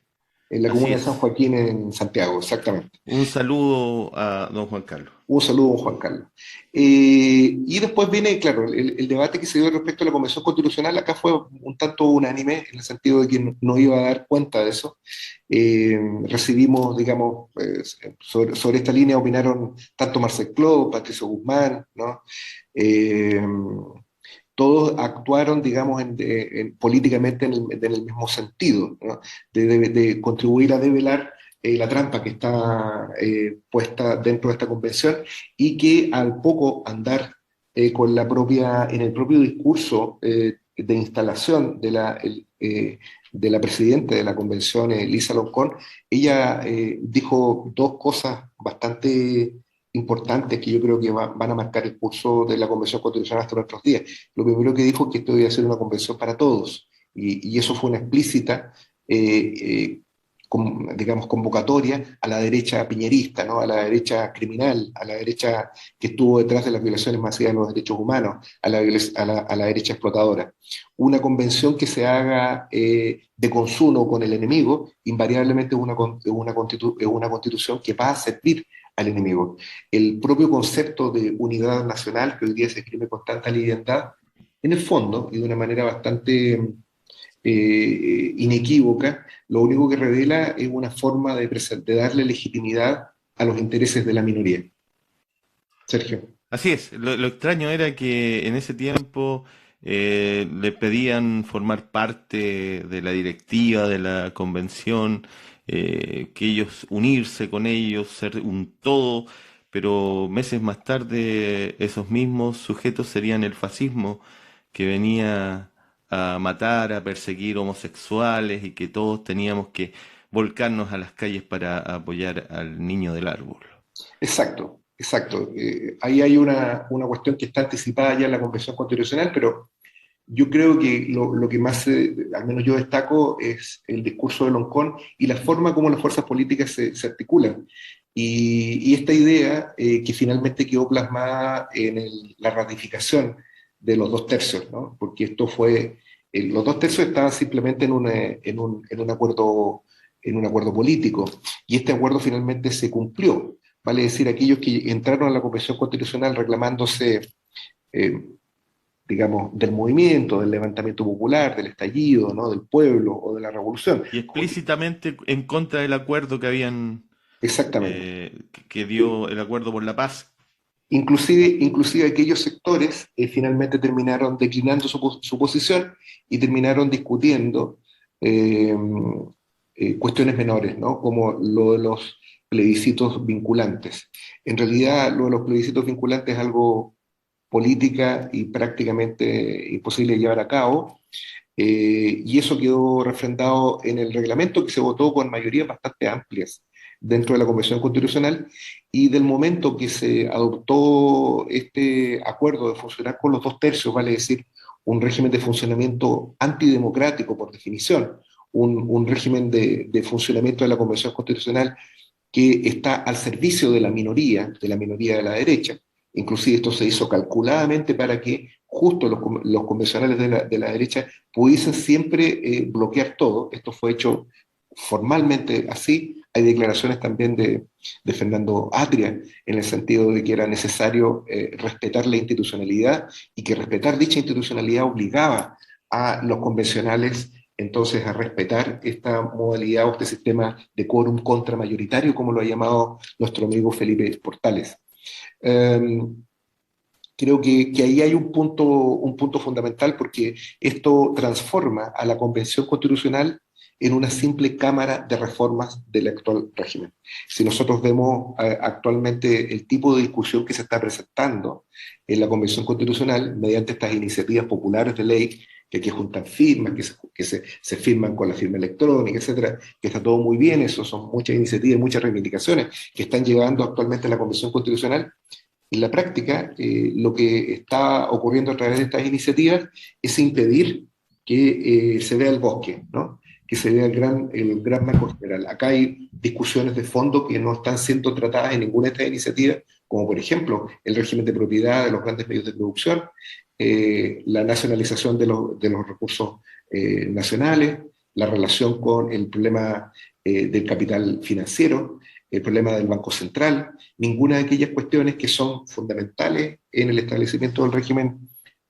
en la Así comuna de San es. Joaquín en Santiago, exactamente. Un saludo a don Juan Carlos. Un saludo, Juan Carlos. Y después viene, claro, el debate que se dio respecto a la Convención Constitucional acá fue un tanto unánime, en el sentido de que no iba a dar cuenta de eso. Recibimos, digamos, sobre esta línea opinaron tanto Marcel Cló, Patricio Guzmán, ¿no? Eh, Todos actuaron, digamos, políticamente en el mismo sentido, ¿no? De contribuir a develar la trampa que está puesta dentro de esta convención y que al poco andar en el propio discurso de instalación de la presidenta de la convención, Lisa Loncón, ella dijo dos cosas bastante importantes que yo creo que van a marcar el curso de la Convención Constitucional hasta nuestros días. Lo primero que dijo es que esto debía ser una convención para todos, y eso fue una explícita, digamos, convocatoria a la derecha piñerista, ¿no? A la derecha criminal, a la derecha que estuvo detrás de las violaciones masivas de los derechos humanos, a la derecha explotadora. Una convención que se haga de consumo con el enemigo, invariablemente es una constitución que va a servir al enemigo. El propio concepto de unidad nacional que hoy día se escribe con tanta liviandad, en el fondo, y de una manera bastante inequívoca, lo único que revela es una forma de darle legitimidad a los intereses de la minoría. Sergio. Así es, lo extraño era que en ese tiempo le pedían formar parte de la directiva de la convención, que ellos unirse con ellos, ser un todo, pero meses más tarde esos mismos sujetos serían el fascismo que venía a matar, a perseguir homosexuales y que todos teníamos que volcarnos a las calles para apoyar al niño del árbol. Exacto, exacto. Ahí hay una cuestión que está anticipada ya en la Convención Constitucional, pero yo creo que lo que más, al menos yo destaco, es el discurso de Loncón y la forma como las fuerzas políticas se articulan. Y esta idea que finalmente quedó plasmada en la ratificación de los 2 tercios, ¿no? Porque esto fue, los 2 tercios estaban simplemente en un acuerdo político, y este acuerdo finalmente se cumplió. Vale decir, aquellos que entraron a la Convención Constitucional reclamándose, eh, digamos, del movimiento, del levantamiento popular, del estallido, ¿no? Del pueblo o de la revolución. Y explícitamente en contra del acuerdo que habían, Exactamente. que dio el acuerdo por la paz. Inclusive aquellos sectores finalmente terminaron declinando su posición y terminaron discutiendo eh, cuestiones menores, ¿no? Como lo de los plebiscitos vinculantes. En realidad, lo de los plebiscitos vinculantes es algo política y prácticamente imposible de llevar a cabo, y eso quedó refrendado en el reglamento, que se votó con mayorías bastante amplias dentro de la Convención Constitucional, y del momento que se adoptó este acuerdo de funcionar con los 2 tercios, vale decir, un régimen de funcionamiento antidemocrático por definición, un régimen de funcionamiento de la Convención Constitucional que está al servicio de la minoría de la derecha. Inclusive esto se hizo calculadamente para que justo los convencionales de la derecha pudiesen siempre bloquear todo. Esto fue hecho formalmente así. Hay declaraciones también de Fernando Atria en el sentido de que era necesario respetar la institucionalidad, y que respetar dicha institucionalidad obligaba a los convencionales entonces a respetar esta modalidad o este sistema de quórum contramayoritario, como lo ha llamado nuestro amigo Felipe Portales. Creo que ahí hay un punto fundamental, porque esto transforma a la Convención Constitucional en una simple cámara de reformas del actual régimen. Si nosotros vemos actualmente el tipo de discusión que se está presentando en la Convención Constitucional mediante estas iniciativas populares de ley que aquí juntan firmas, se firman con la firma electrónica, etcétera, que está todo muy bien, eso son muchas iniciativas, muchas reivindicaciones que están llegando actualmente a la Convención Constitucional. En la práctica, lo que está ocurriendo a través de estas iniciativas es impedir que se vea el bosque, ¿no? Que se vea el gran marco general. Acá hay discusiones de fondo que no están siendo tratadas en ninguna de estas iniciativas, como por ejemplo el régimen de propiedad de los grandes medios de producción, la nacionalización de los recursos nacionales, la relación con el problema del capital financiero, el problema del Banco Central, ninguna de aquellas cuestiones que son fundamentales en el establecimiento del régimen,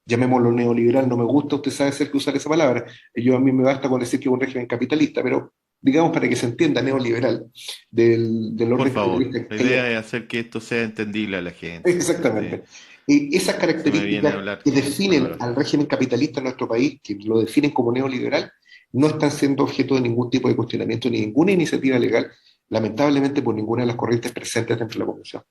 llamémoslo neoliberal, no me gusta, usted sabe ser que usar esa palabra, a mí me basta con decir que es un régimen capitalista, pero digamos para que se entienda, neoliberal, del Por orden favor, capitalista. la idea es hacer que esto sea entendible a la gente. Exactamente. Y esas Se me viene a características hablar, que definen Álvaro. al régimen capitalista en nuestro país, que lo definen como neoliberal, no están siendo objeto de ningún tipo de cuestionamiento ni ninguna iniciativa legal, lamentablemente por ninguna de las corrientes presentes dentro de la Convención.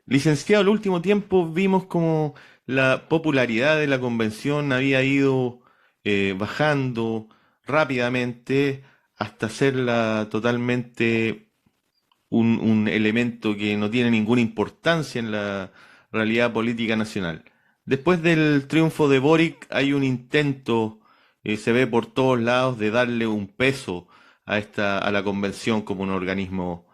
Licenciado, el último tiempo vimos como la popularidad de la convención había ido bajando rápidamente hasta hacerla totalmente un elemento que no tiene ninguna importancia en la realidad política nacional. Después del triunfo de Boric hay un intento, se ve por todos lados, de darle un peso a la convención como un organismo.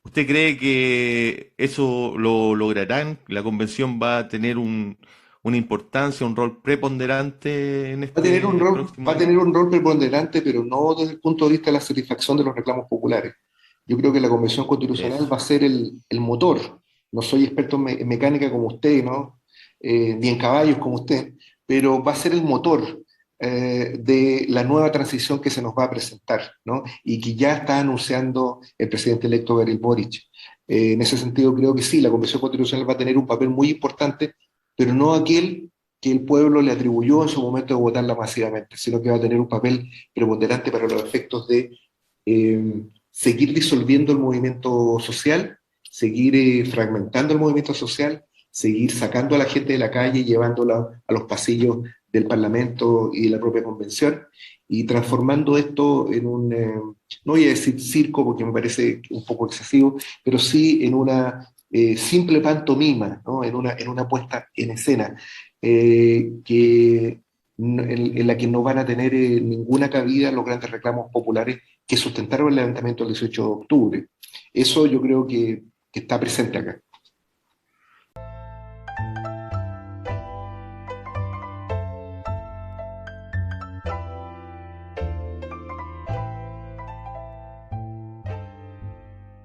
¿Usted cree que eso lo lograrán? ¿La convención va a tener una importancia, un rol preponderante en este próximo Va a año? tener un rol preponderante, pero no desde el punto de vista de la satisfacción de los reclamos populares. Yo creo que la Convención Constitucional Eso. va a ser el motor. No soy experto en mecánica como usted, ¿no? Ni en caballos como usted, pero va a ser el motor de la nueva transición que se nos va a presentar, ¿no? Y que ya está anunciando el presidente electo Gabriel Boric. En ese sentido, creo que sí, la Convención Constitucional va a tener un papel muy importante, pero no aquel que el pueblo le atribuyó en su momento de votarla masivamente, sino que va a tener un papel preponderante para los efectos de seguir disolviendo el movimiento social, seguir fragmentando el movimiento social, seguir sacando a la gente de la calle y llevándola a los pasillos del Parlamento y de la propia Convención, y transformando esto en no voy a decir circo porque me parece un poco excesivo, pero sí en una simple pantomima, ¿no? En una puesta en escena, en la que no van a tener ninguna cabida los grandes reclamos populares que sustentaron el levantamiento del 18 de octubre. Eso yo creo que está presente acá.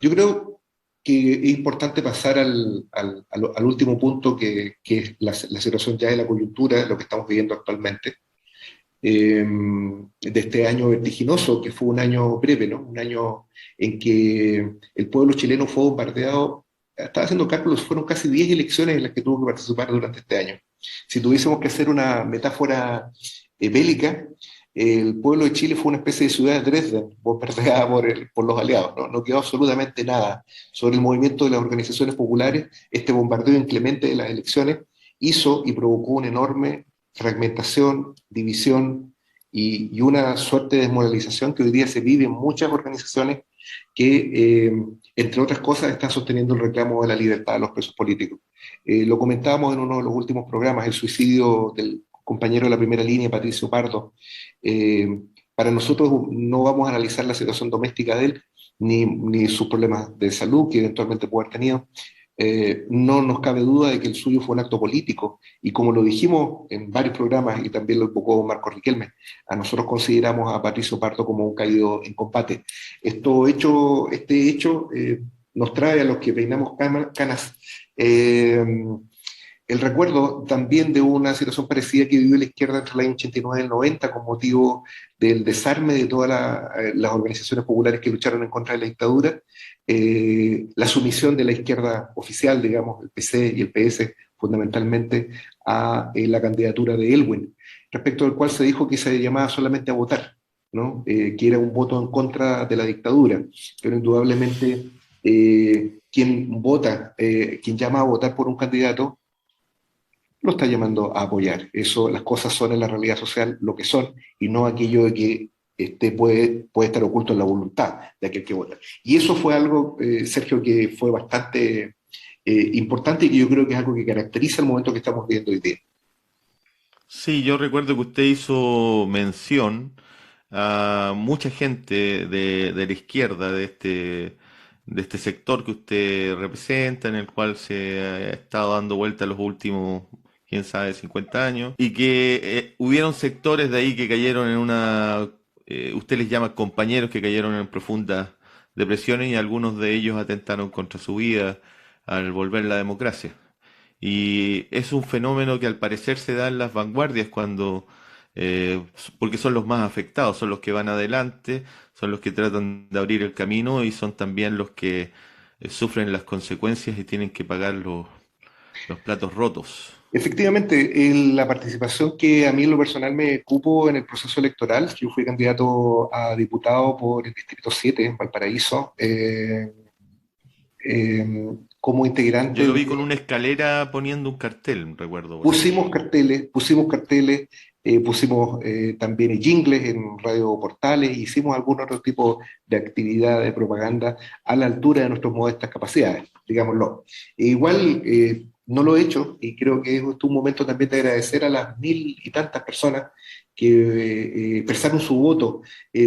Yo creo que es importante pasar al último punto, que es la situación ya de la coyuntura, lo que estamos viviendo actualmente, de este año vertiginoso, que fue un año breve, ¿no? Un año en que el pueblo chileno fue bombardeado. Estaba haciendo cálculos, fueron casi 10 elecciones en las que tuvo que participar durante este año. Si tuviésemos que hacer una metáfora bélica, el pueblo de Chile fue una especie de ciudad de Dresden, bombardeada por los aliados, ¿no? No quedó absolutamente nada sobre el movimiento de las organizaciones populares. Este bombardeo inclemente de las elecciones hizo y provocó una enorme fragmentación, división y una suerte de desmoralización que hoy día se vive en muchas organizaciones que, entre otras cosas, están sosteniendo el reclamo de la libertad de los presos políticos. Lo comentábamos en uno de los últimos programas, el suicidio del compañero de la primera línea, Patricio Pardo. Para nosotros no vamos a analizar la situación doméstica de él, ni sus problemas de salud que eventualmente puede haber tenido. No nos cabe duda de que el suyo fue un acto político, y como lo dijimos en varios programas y también lo invocó Marco Riquelme, a nosotros consideramos a Patricio Pardo como un caído en combate. Este hecho nos trae a los que peinamos canas el recuerdo también de una situación parecida que vivió la izquierda entre el año 89 y el 90 con motivo del desarme de todas las organizaciones populares que lucharon en contra de la dictadura, la sumisión de la izquierda oficial, digamos, el PC y el PS fundamentalmente, a la candidatura de Elwin, respecto al cual se dijo que se llamaba solamente a votar, ¿no? Que era un voto en contra de la dictadura, pero indudablemente quien llama a votar por un candidato lo está llamando a apoyar. Eso, las cosas son en la realidad social lo que son y no aquello de que puede estar oculto en la voluntad de aquel que vota. Y eso fue algo, Sergio, que fue bastante importante y que yo creo que es algo que caracteriza el momento que estamos viviendo hoy día. Sí, yo recuerdo que usted hizo mención a mucha gente de la izquierda, de este sector que usted representa, en el cual se ha estado dando vuelta los últimos, quién sabe, 50 años, y que hubieron sectores de ahí que cayeron en usted les llama compañeros que cayeron en profundas depresiones y algunos de ellos atentaron contra su vida al volver la democracia. Y es un fenómeno que al parecer se da en las vanguardias porque son los más afectados, son los que van adelante, son los que tratan de abrir el camino y son también los que sufren las consecuencias y tienen que pagar los platos rotos. Efectivamente, la participación que a mí en lo personal me cupo en el proceso electoral, yo fui candidato a diputado por el Distrito 7 en Valparaíso, como integrante Yo lo vi de... con una escalera poniendo un cartel, recuerdo. Por ahí. Pusimos carteles, pusimos también jingles en radio portales, hicimos algún otro tipo de actividad de propaganda a la altura de nuestras modestas capacidades, digámoslo. Igual no lo he hecho y creo que es un momento también de agradecer a las 1000 y tantas personas que prestaron su voto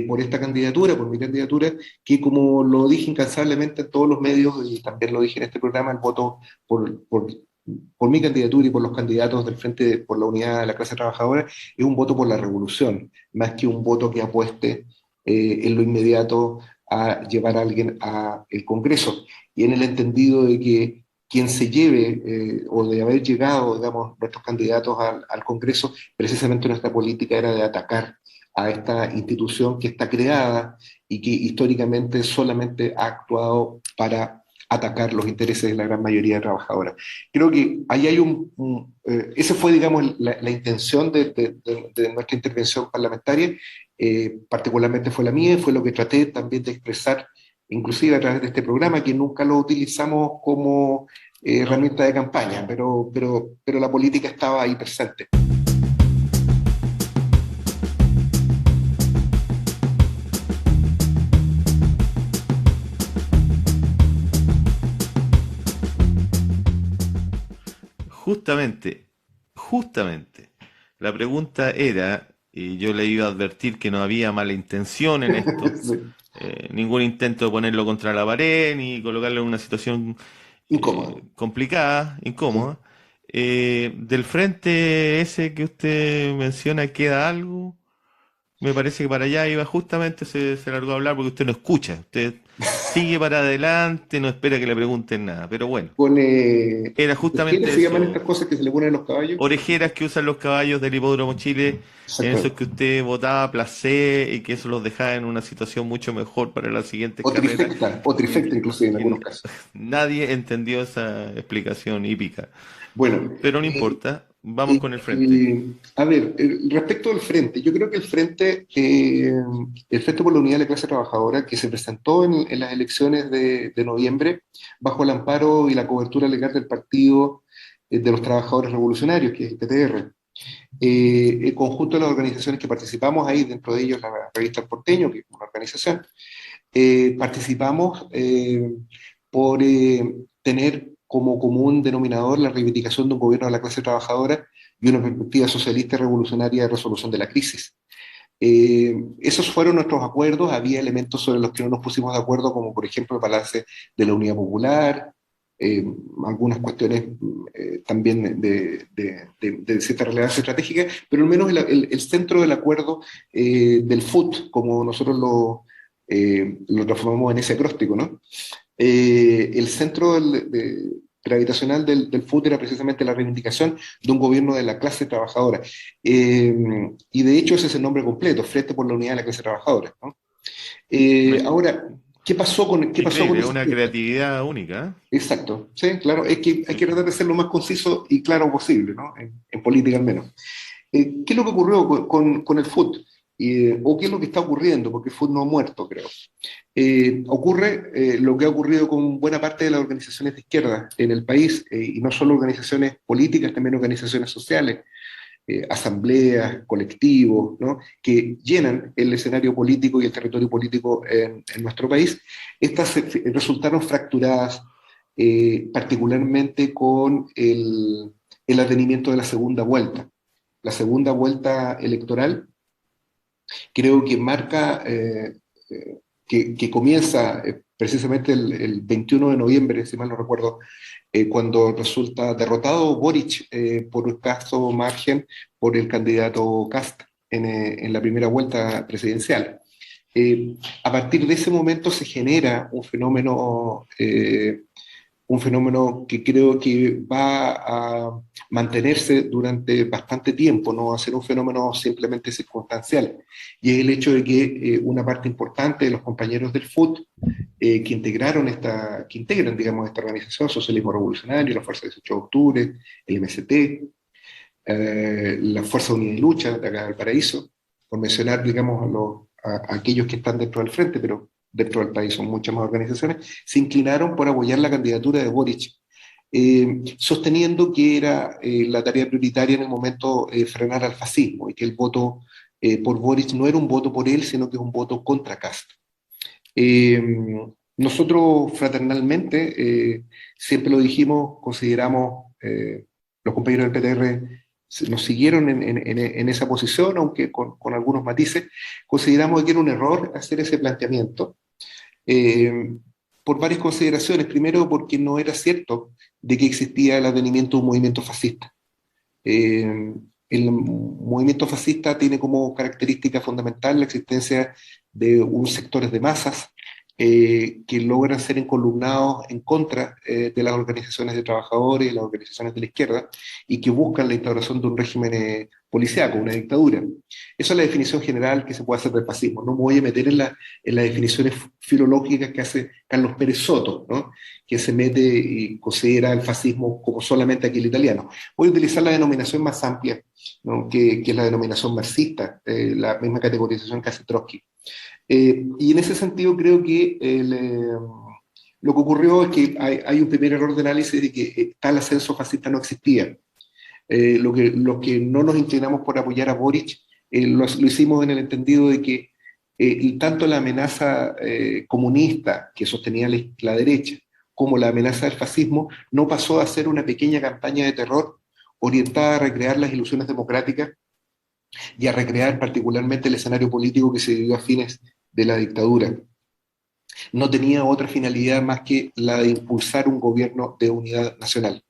por esta candidatura, por mi candidatura, que como lo dije incansablemente en todos los medios y también lo dije en este programa, el voto por mi candidatura y por los candidatos del Frente por la Unidad de la Clase Trabajadora es un voto por la revolución, más que un voto que apueste en lo inmediato a llevar a alguien al Congreso. Y en el entendido de que quien se lleve o de haber llegado, digamos, nuestros candidatos al Congreso, precisamente nuestra política era de atacar a esta institución que está creada y que históricamente solamente ha actuado para atacar los intereses de la gran mayoría de trabajadoras. Creo que ahí hay esa fue, digamos, la intención de nuestra intervención parlamentaria, particularmente fue la mía, fue lo que traté también de expresar, inclusive a través de este programa, que nunca lo utilizamos como herramienta de campaña, pero la política estaba ahí presente. Justamente, la pregunta era, y yo le iba a advertir que no había mala intención en esto, Sí. Ningún intento de ponerlo contra la pared, ni colocarlo en una situación Incómodo. complicada, incómoda. Del frente ese que usted menciona, ¿queda algo? Me parece que para allá iba justamente, se largó a hablar porque usted no escucha, usted sigue para adelante, no espera que le pregunten nada, pero bueno, Pone, era ¿qué justamente se llaman eso. estas cosas que se le ponen a los caballos? Orejeras que usan los caballos del Hipódromo Chile, en esos Exactamente. que usted votaba placé y que eso los dejaba en una situación mucho mejor para las siguientes carreras. O Y, trifecta inclusive en y algunos casos. nadie entendió esa explicación hípica. Bueno, Pero no importa, vamos con el frente. a ver, respecto del Frente, yo creo que el Frente por la Unidad de la Clase Trabajadora, que se presentó en las elecciones de noviembre, bajo el amparo y la cobertura legal del Partido de los Trabajadores Revolucionarios, que es el PTR, el conjunto de las organizaciones que participamos ahí, dentro de ellos la revista El Porteño, que es una organización, participamos por tener como común denominador la reivindicación de un gobierno de la clase trabajadora y una perspectiva socialista y revolucionaria de resolución de la crisis. Esos fueron nuestros acuerdos, había elementos sobre los que no nos pusimos de acuerdo, como por ejemplo el balance de la Unidad Popular, algunas cuestiones también de cierta relevancia estratégica, pero al menos el centro del acuerdo del FUT, como nosotros lo transformamos en ese acróstico, ¿no? El centro gravitacional del FUT era precisamente la reivindicación de un gobierno de la clase trabajadora. Y de hecho ese es el nombre completo, Frente por la Unidad de la Clase Trabajadora, ¿no? Ahora, ¿qué pasó con Increíble, es ese una frente? creatividad única. Exacto, sí, claro, es que hay que tratar de ser lo más conciso y claro posible, ¿no? En política al menos. ¿Qué es lo que ocurrió con el FUT? o qué es lo que está ocurriendo, porque el fútbol no ha muerto, creo. Ocurre lo que ha ocurrido con buena parte de las organizaciones de izquierda en el país, y no solo organizaciones políticas, también organizaciones sociales, asambleas, colectivos, ¿no? Que llenan el escenario político y el territorio político en nuestro país. Estas resultaron fracturadas, particularmente con el advenimiento de la segunda vuelta. La segunda vuelta electoral creo que marca, que comienza precisamente el 21 de noviembre, si mal no recuerdo, cuando resulta derrotado Boric por escaso margen por el candidato Kast en la primera vuelta presidencial. A partir de ese momento se genera un fenómeno que creo que va a mantenerse durante bastante tiempo, no va a ser un fenómeno simplemente circunstancial, y es el hecho de que una parte importante de los compañeros del FUT que integran, digamos, esta organización, Socialismo Revolucionario, la Fuerza 18 de Octubre, el MST, la Fuerza Unida y Lucha de acá del Paraíso, por mencionar, digamos, a aquellos que están dentro del frente, pero dentro del país son muchas más organizaciones, se inclinaron por apoyar la candidatura de Boric, sosteniendo que era la tarea prioritaria en el momento frenar al fascismo, y que el voto por Boric no era un voto por él, sino que es un voto contra Kast. Nosotros fraternalmente, siempre lo dijimos, consideramos, los compañeros del PTR nos siguieron en esa posición, aunque con algunos matices, consideramos que era un error hacer ese planteamiento, por varias consideraciones. Primero, porque no era cierto de que existía el advenimiento de un movimiento fascista. El movimiento fascista tiene como característica fundamental la existencia de unos sectores de masas que logran ser encolumnados en contra de las organizaciones de trabajadores y las organizaciones de la izquierda, y que buscan la instauración de un régimen policíaco, una dictadura. Esa es la definición general que se puede hacer del fascismo. No me voy a meter en las definiciones filológicas que hace Carlos Pérez Soto, ¿no? Que se mete y considera el fascismo como solamente aquel italiano. Voy a utilizar la denominación más amplia, ¿no? que es la denominación marxista, la misma categorización que hace Trotsky. Y en ese sentido creo que lo que ocurrió es que hay un primer error de análisis de que tal ascenso fascista no existía. Lo que no nos inclinamos por apoyar a Boric, lo hicimos en el entendido de que tanto la amenaza comunista que sostenía la derecha, como la amenaza del fascismo, no pasó a ser una pequeña campaña de terror orientada a recrear las ilusiones democráticas y a recrear particularmente el escenario político que se vivió a fines de la dictadura. No tenía otra finalidad más que la de impulsar un gobierno de unidad nacional.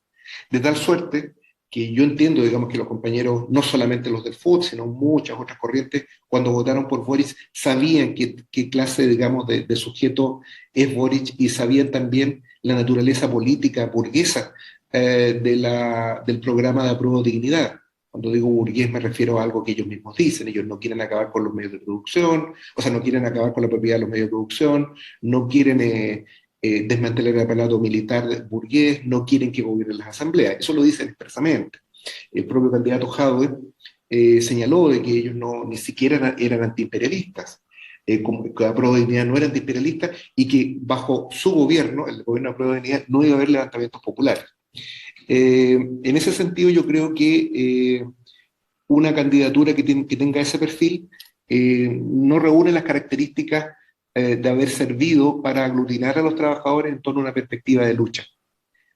De tal suerte que yo entiendo, digamos, que los compañeros, no solamente los del FUT, sino muchas otras corrientes, cuando votaron por Boric, sabían qué clase, digamos, de sujeto es Boric, y sabían también la naturaleza política burguesa del programa de apruebo de dignidad. Cuando digo burgués me refiero a algo que ellos mismos dicen. Ellos no quieren acabar con los medios de producción, o sea, no quieren acabar con la propiedad de los medios de producción, no quieren desmantelar el aparato militar burgués, no quieren que gobiernen las asambleas. Eso lo dicen expresamente. El propio candidato Jadwe señaló de que ellos ni siquiera eran antiimperialistas, como que Apruebo de Dignidad no era antiimperialista, y que bajo su gobierno, el gobierno de Apruebo de Dignidad, no iba a haber levantamientos populares. En ese sentido yo creo que una candidatura que tenga ese perfil no reúne las características de haber servido para aglutinar a los trabajadores en torno a una perspectiva de lucha.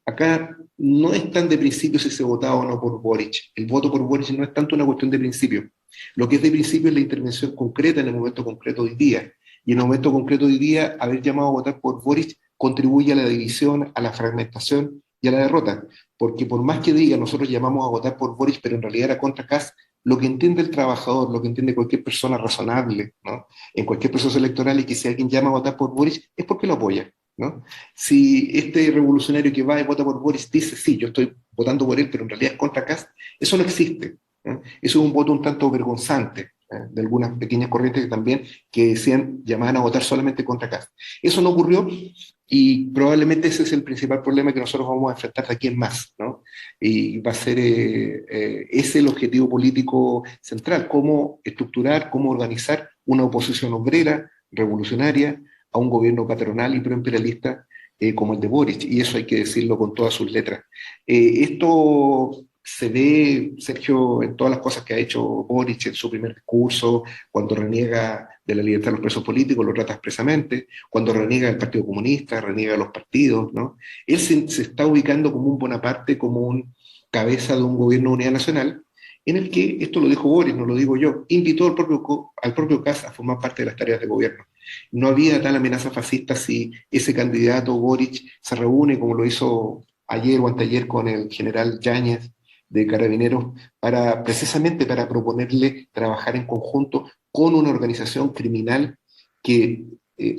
Acá no es tan de principio si se votaba o no por Boric. El voto por Boric no es tanto una cuestión de principio. Lo que es de principio es la intervención concreta en el momento concreto de hoy día. Y en el momento concreto de hoy día, haber llamado a votar por Boric contribuye a la división, a la fragmentación y a la derrota. Porque por más que diga, nosotros llamamos a votar por Boric, pero en realidad era contra Kast, lo que entiende el trabajador, lo que entiende cualquier persona razonable, ¿no? En cualquier proceso electoral, y que si alguien llama a votar por Boric es porque lo apoya, ¿no? Si este revolucionario que va y vota por Boric dice, sí, yo estoy votando por él, pero en realidad es contra Kast, eso no existe, ¿no? Eso es un voto un tanto vergonzante. de algunas pequeñas corrientes que también que decían, llamaban a votar solamente contra Kast. Eso no ocurrió y probablemente ese es el principal problema que nosotros vamos a enfrentar de aquí en más, ¿no? Y va a ser ese el objetivo político central, cómo estructurar, cómo organizar una oposición obrera, revolucionaria, a un gobierno patronal y proimperialista como el de Boric, y eso hay que decirlo con todas sus letras. Esto se ve, Sergio, en todas las cosas que ha hecho Boric en su primer discurso, cuando reniega de la libertad de los presos políticos, lo trata expresamente, cuando reniega del Partido Comunista, reniega de los partidos, ¿no? Él se está ubicando como un Bonaparte, como un cabeza de un gobierno de unidad nacional, en el que, esto lo dijo Boric, no lo digo yo, invitó al propio Kast a formar parte de las tareas de gobierno. No había tal amenaza fascista si ese candidato Boric se reúne, como lo hizo ayer o anteayer con el general Yáñez de Carabineros, precisamente para proponerle trabajar en conjunto con una organización criminal que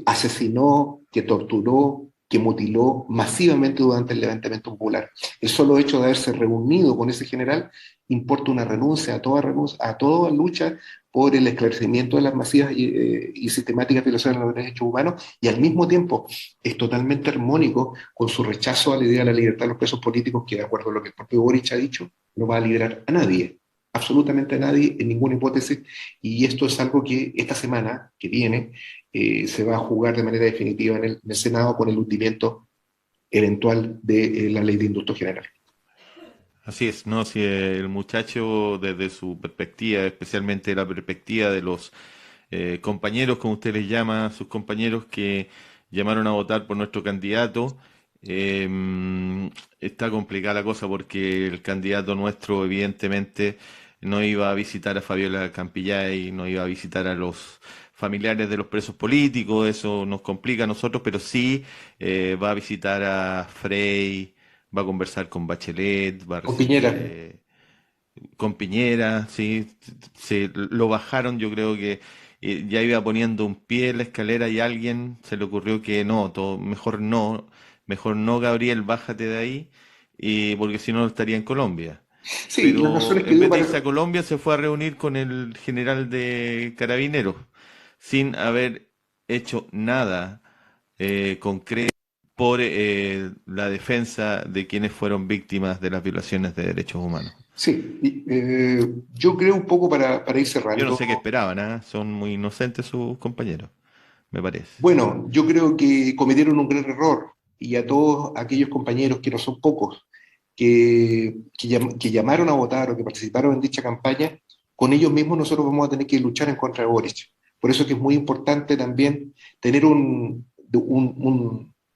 asesinó, que torturó, que mutiló masivamente durante el levantamiento popular. El solo hecho de haberse reunido con ese general importa una renuncia, a toda lucha por el esclarecimiento de las masivas y sistemáticas violaciones de los derechos humanos, y al mismo tiempo es totalmente armónico con su rechazo a la idea de la libertad de los presos políticos, que de acuerdo a lo que el propio Boric ha dicho, no va a liberar a nadie, absolutamente a nadie, en ninguna hipótesis, y esto es algo que esta semana que viene se va a jugar de manera definitiva en el Senado con el hundimiento eventual de la ley de indulto general. Así es, ¿no? Si el muchacho desde su perspectiva, especialmente la perspectiva de los compañeros, como usted les llama, sus compañeros que llamaron a votar por nuestro candidato, está complicada la cosa porque el candidato nuestro evidentemente no iba a visitar a Fabiola Campillay, no iba a visitar a los familiares de los presos políticos, eso nos complica a nosotros, pero sí va a visitar a Frei, va a conversar con Bachelet, va a Con recibir Piñera. con Piñera, sí, se lo bajaron, yo creo que ya iba poniendo un pie en la escalera y a alguien se le ocurrió que no, mejor no, Gabriel, bájate de ahí, y porque si no estaría en Colombia. Sí, las Pero razones que en dio vez de para... irse a Colombia se fue a reunir con el general de Carabineros, sin haber hecho nada concreto por la defensa de quienes fueron víctimas de las violaciones de derechos humanos. Sí, yo creo un poco para ir Yo no cerrando. sé qué esperaban, ¿ah? Son muy inocentes sus compañeros, me parece. Bueno, yo creo que cometieron un gran error y a todos aquellos compañeros, que no son pocos, que llamaron a votar o que participaron en dicha campaña, con ellos mismos nosotros vamos a tener que luchar en contra de Boric. Por eso es que es muy importante también tener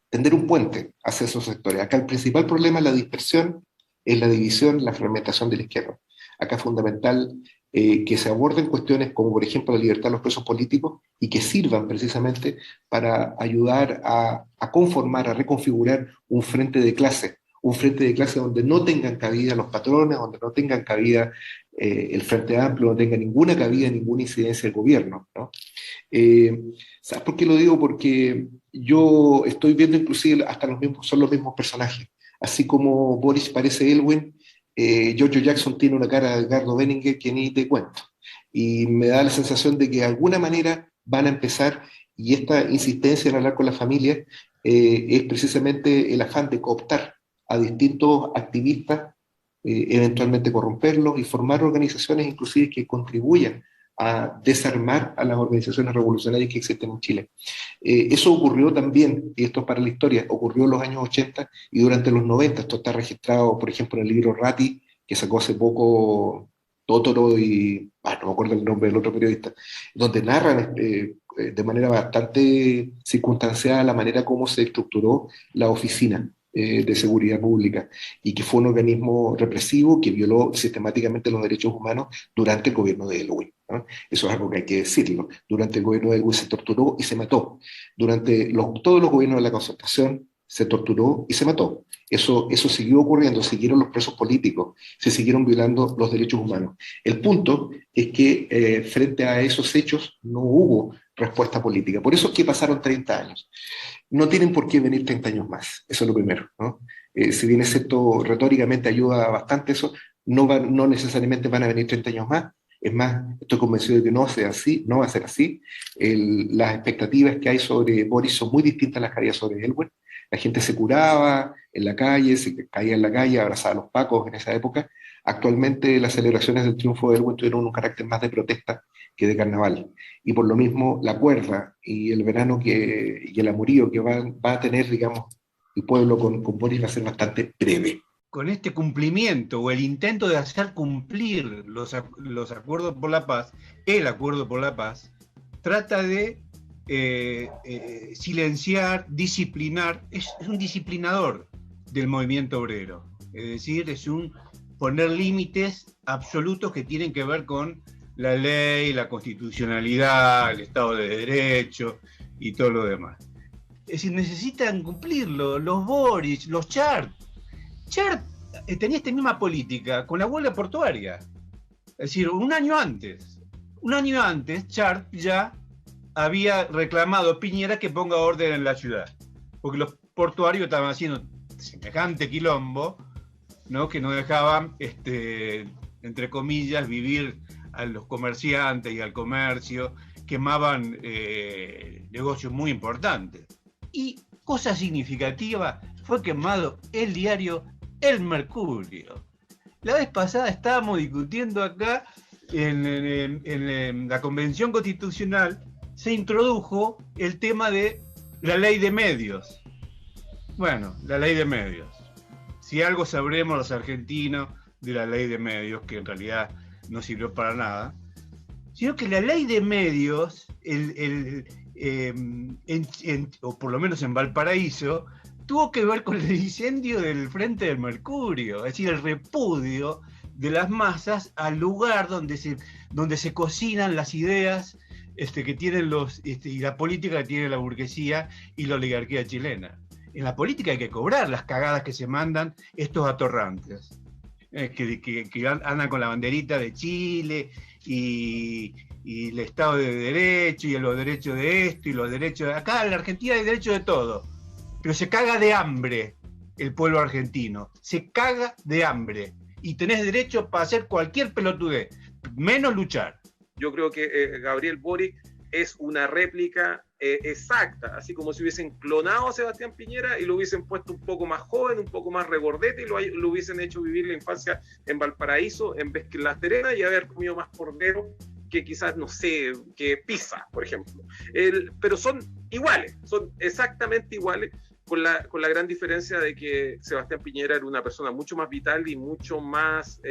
tender un puente hacia esos sectores. Acá el principal problema es la dispersión, es la división, la fragmentación de la izquierda. Acá es fundamental que se aborden cuestiones como, por ejemplo, la libertad de los presos políticos y que sirvan precisamente para ayudar a conformar, a reconfigurar un frente de clase donde no tengan cabida los patrones, donde no tengan cabida el Frente Amplio, no tenga ninguna cabida, ninguna incidencia del gobierno, ¿no? ¿Sabes por qué lo digo? Porque yo estoy viendo inclusive hasta son los mismos personajes. Así como Boris parece Elwin, Giorgio Jackson tiene una cara de Edgardo Benninger que ni te cuento. Y me da la sensación de que de alguna manera van a empezar, y esta insistencia en hablar con la familia es precisamente el afán de cooptar a distintos activistas, eventualmente corromperlos y formar organizaciones inclusive que contribuyan a desarmar a las organizaciones revolucionarias que existen en Chile. Eso ocurrió también, y esto es para la historia, ocurrió en los años 80 y durante los 90. Esto está registrado, por ejemplo, en el libro Ratti, que sacó hace poco Totoro y, no me acuerdo el nombre del otro periodista, donde narran de manera bastante circunstanciada la manera como se estructuró la oficina de seguridad pública y que fue un organismo represivo que violó sistemáticamente los derechos humanos durante el gobierno de Elwin, ¿no? Eso es algo que hay que decirlo. Durante el gobierno de Elwin se torturó y se mató. Durante todos los gobiernos de la Concertación se torturó y se mató. Eso siguió ocurriendo, siguieron los presos políticos, se siguieron violando los derechos humanos. El punto es que frente a esos hechos no hubo respuesta política. Por eso es que pasaron 30 años. No tienen por qué venir 30 años más, eso es lo primero, ¿no? Si bien excepto retóricamente ayuda bastante eso, no necesariamente van a venir 30 años más, Es más, estoy convencido de que no sea así, no va a ser así. Las expectativas que hay sobre Boris son muy distintas a las que había sobre Elwin. La gente se curaba en la calle, se caía en la calle, abrazaba a los pacos en esa época. Actualmente las celebraciones del triunfo de Elwin tuvieron un carácter más de protesta que de carnaval. Y por lo mismo la cuerda y el verano y el amorío que va a tener, digamos, el pueblo con Boris va a ser bastante breve. Con este cumplimiento o el intento de hacer cumplir los acuerdos por la paz, el acuerdo por la paz, trata de silenciar, disciplinar, es un disciplinador del movimiento obrero, es decir, es un poner límites absolutos que tienen que ver con la ley, la constitucionalidad, el Estado de Derecho y todo lo demás. Es decir, necesitan cumplirlo, los Boris, los Chart. Chart tenía esta misma política con la huelga portuaria. Es decir, un año antes, Chart ya había reclamado a Piñera que ponga orden en la ciudad, porque los portuarios estaban haciendo semejante quilombo, ¿no? Que no dejaban, entre comillas, vivir a los comerciantes y al comercio, quemaban negocios muy importantes. Y cosa significativa, fue quemado el diario El Mercurio. La vez pasada estábamos discutiendo acá, en la Convención Constitucional, se introdujo el tema de la ley de medios. Bueno, la ley de medios. Si algo sabremos los argentinos de la ley de medios, que en realidad no sirvió para nada, sino que la ley de medios, o por lo menos en Valparaíso, tuvo que ver con el incendio del Frente del Mercurio, es decir, el repudio de las masas al lugar donde se cocinan las ideas que tienen y la política que tiene la burguesía y la oligarquía chilena. En la política hay que cobrar las cagadas que se mandan estos atorrantes, que andan con la banderita de Chile y el Estado de Derecho y los derechos de esto y los derechos de... Acá en la Argentina hay derecho de todo, pero se caga de hambre el pueblo argentino, se caga de hambre y tenés derecho para hacer cualquier pelotudez, menos luchar. Yo creo que Gabriel Boric es una réplica exacta, así como si hubiesen clonado a Sebastián Piñera y lo hubiesen puesto un poco más joven, un poco más regordete y lo hubiesen hecho vivir la infancia en Valparaíso en vez que en La Serena y haber comido más cordero que quizás, no sé, que pizza, por ejemplo. Pero son iguales, son exactamente iguales, con la gran diferencia de que Sebastián Piñera era una persona mucho más vital y mucho más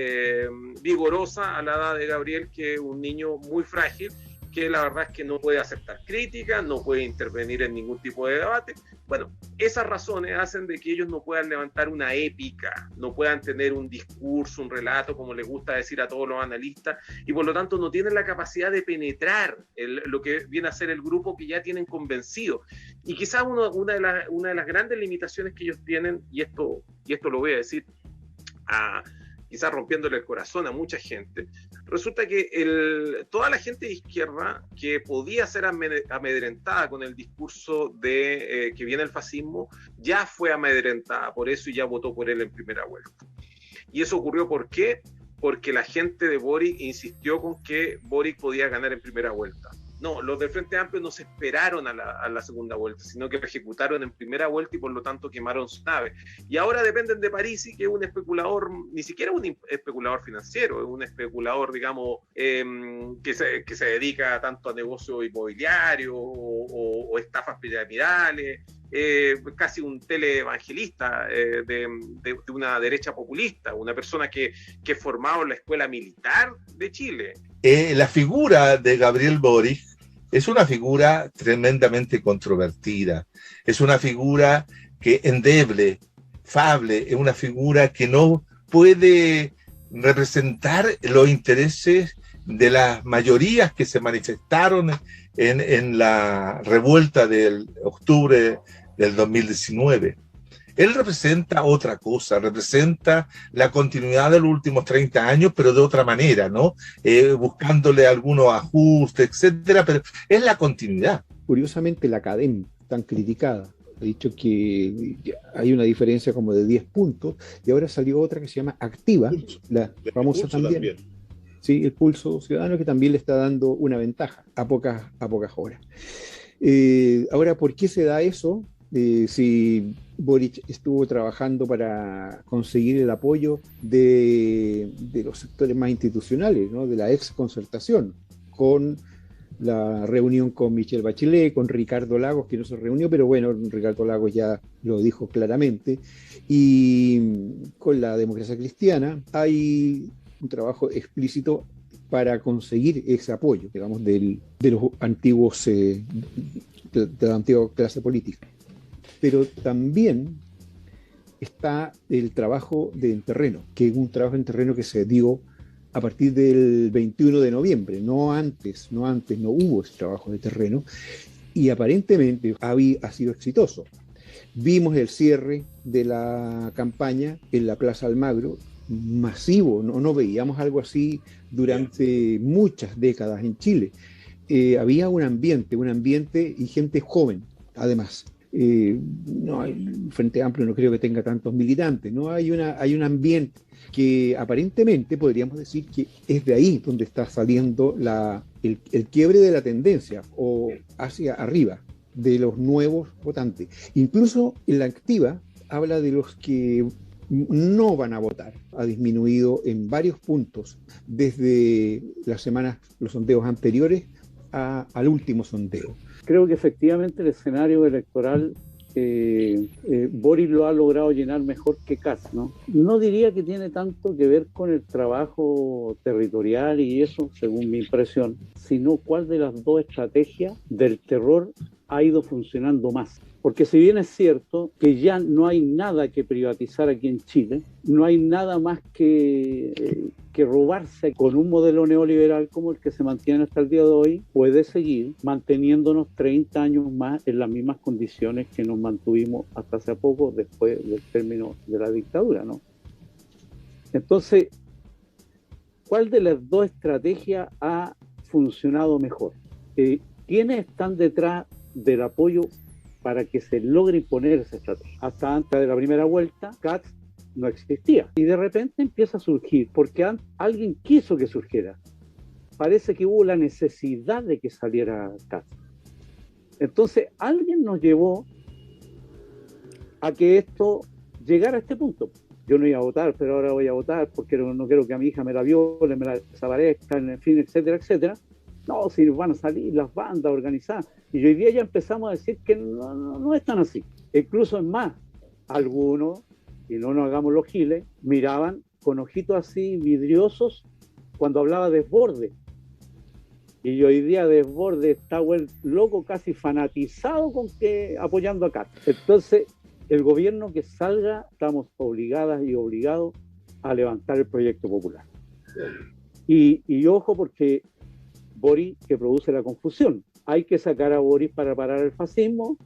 vigorosa a la edad de Gabriel, que un niño muy frágil, que la verdad es que no puede aceptar críticas, no puede intervenir en ningún tipo de debate. Bueno, esas razones hacen de que ellos no puedan levantar una épica, no puedan tener un discurso, un relato, como les gusta decir a todos los analistas, y por lo tanto no tienen la capacidad de penetrar lo que viene a ser el grupo que ya tienen convencido. Y quizás una de las grandes limitaciones que ellos tienen, y esto lo voy a decir quizás rompiéndole el corazón a mucha gente, resulta que toda la gente de izquierda que podía ser amedrentada con el discurso de que viene el fascismo, ya fue amedrentada por eso y ya votó por él en primera vuelta. Y eso ocurrió ¿por qué? Porque la gente de Boric insistió con que Boric podía ganar en primera vuelta. No, los del Frente Amplio no se esperaron a la segunda vuelta, sino que lo ejecutaron en primera vuelta y por lo tanto quemaron su nave. Y ahora dependen de Parisi, que es un especulador, ni siquiera un especulador financiero, es un especulador, digamos, que se dedica tanto a negocios inmobiliarios o estafas piramidales, casi un teleevangelista de una derecha populista, una persona que formaba en la escuela militar de Chile. La figura de Gabriel Boric es una figura tremendamente controvertida, es una figura que endeble, fable, es una figura que no puede representar los intereses de las mayorías que se manifestaron en la revuelta del octubre del 2019. Él representa otra cosa, representa la continuidad de los últimos 30 años, pero de otra manera, ¿no? Buscándole algunos ajustes, etcétera, pero es la continuidad. Curiosamente, la academia, tan criticada, ha dicho que hay una diferencia como de 10 puntos, y ahora salió otra que se llama Activa, la famosa también. ¿sí? El pulso ciudadano que también le está dando una ventaja a pocas horas. Ahora, ¿por qué se da eso? Si Boric estuvo trabajando para conseguir el apoyo de los sectores más institucionales, ¿no? De la ex concertación, con la reunión con Michelle Bachelet, con Ricardo Lagos, que no se reunió, pero bueno, Ricardo Lagos ya lo dijo claramente, y con la democracia cristiana hay un trabajo explícito para conseguir ese apoyo, digamos, de los antiguos, de la antigua clase política. Pero también está el trabajo en terreno, que es un trabajo en terreno que se dio a partir del 21 de noviembre, no antes no hubo ese trabajo de terreno, y aparentemente ha sido exitoso. Vimos el cierre de la campaña en la Plaza Almagro, masivo, no veíamos algo así durante muchas décadas en Chile. Había un ambiente y gente joven, además. No, el Frente Amplio no creo que tenga tantos militantes, ¿no? Hay un ambiente que aparentemente podríamos decir que es de ahí donde está saliendo el quiebre de la tendencia o hacia arriba de los nuevos votantes. Incluso en la activa habla de los que no van a votar. Ha disminuido en varios puntos desde las semanas, los sondeos anteriores al último sondeo. Creo que efectivamente el escenario electoral Boric lo ha logrado llenar mejor que Kast, ¿no? No diría que tiene tanto que ver con el trabajo territorial y eso, según mi impresión, sino cuál de las dos estrategias del terror ha ido funcionando más. Porque si bien es cierto que ya no hay nada que privatizar aquí en Chile, no hay nada más que robarse con un modelo neoliberal como el que se mantiene hasta el día de hoy, puede seguir manteniéndonos 30 años más en las mismas condiciones que nos mantuvimos hasta hace poco después del término de la dictadura, ¿no? Entonces, ¿cuál de las dos estrategias ha funcionado mejor? ¿Quiénes están detrás del apoyo para que se logre imponer esa estrategia? Hasta antes de la primera vuelta, Kast no existía. Y de repente empieza a surgir, porque alguien quiso que surgiera. Parece que hubo la necesidad de que saliera Kast. Entonces, alguien nos llevó a que esto llegara a este punto. Yo no iba a votar, pero ahora voy a votar porque no quiero que a mi hija me la viole, me la desaparezcan, en fin, etcétera, etcétera. No, si van a salir las bandas organizadas. Y hoy día ya empezamos a decir que no es tan así. Incluso es más, algunos, y no nos hagamos los giles, miraban con ojitos así vidriosos cuando hablaba de Desbordes. Y hoy día Desbordes está loco, casi fanatizado con apoyando a Kast. Entonces, el gobierno que salga, estamos obligadas y obligados a levantar el proyecto popular. Y ojo, porque Boric que produce la confusión. Hay que sacar a Boric para parar el fascismo.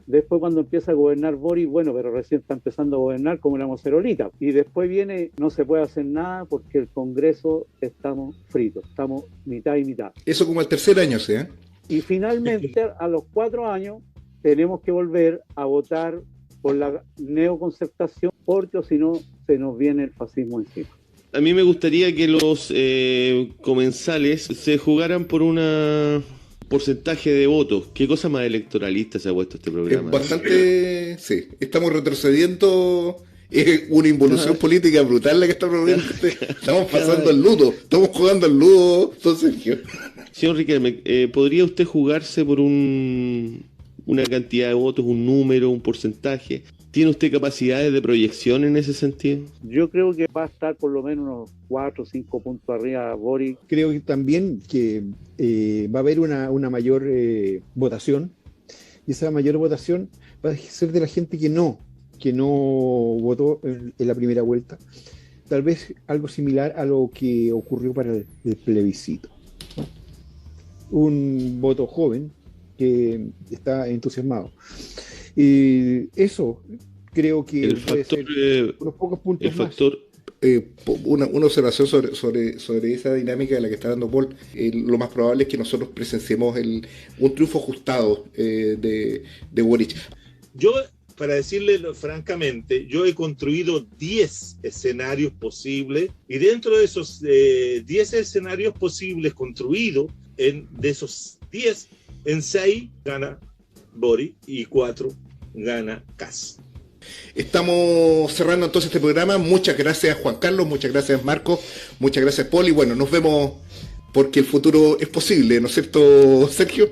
Después, cuando empieza a gobernar Boric, bueno, pero recién está empezando a gobernar como una mocerolita. Y después viene, no se puede hacer nada porque el Congreso estamos fritos, estamos mitad y mitad. Eso como el tercer año, ¿sí? Y finalmente, a los 4 años, tenemos que volver a votar por la neoconcertación, porque si no, se nos viene el fascismo encima. A mí me gustaría que los comensales se jugaran por un porcentaje de votos. ¿Qué cosa más electoralista se ha puesto este programa? Es bastante... Sí, estamos retrocediendo. Es una involución política brutal la que está produciendo. Estamos pasando el ludo. Estamos jugando el ludo, don Sergio. Señor Riquelme, ¿podría usted jugarse por una cantidad de votos, un número, un porcentaje? ¿Tiene usted capacidades de proyección en ese sentido? Yo creo que va a estar por lo menos unos 4 o 5 puntos arriba Boric. Creo que también que va a haber una mayor votación, y esa mayor votación va a ser de la gente que no votó en la primera vuelta. Tal vez algo similar a lo que ocurrió para el plebiscito. Un voto joven que está entusiasmado. Eso creo que el factor, unos pocos puntos el factor, una observación sobre esa dinámica de la que está dando Paul. Lo más probable es que nosotros presenciemos un triunfo ajustado de Boric. Yo para decirle francamente, yo he construido 10 escenarios posibles y dentro de esos 10 escenarios posibles construidos, de esos 10, en 6 gana Boric y 4 gana Kast. Estamos cerrando entonces este programa. Muchas gracias, Juan Carlos, muchas gracias, Marco, muchas gracias, Poli. Bueno, nos vemos porque el futuro es posible, ¿no es cierto, Sergio?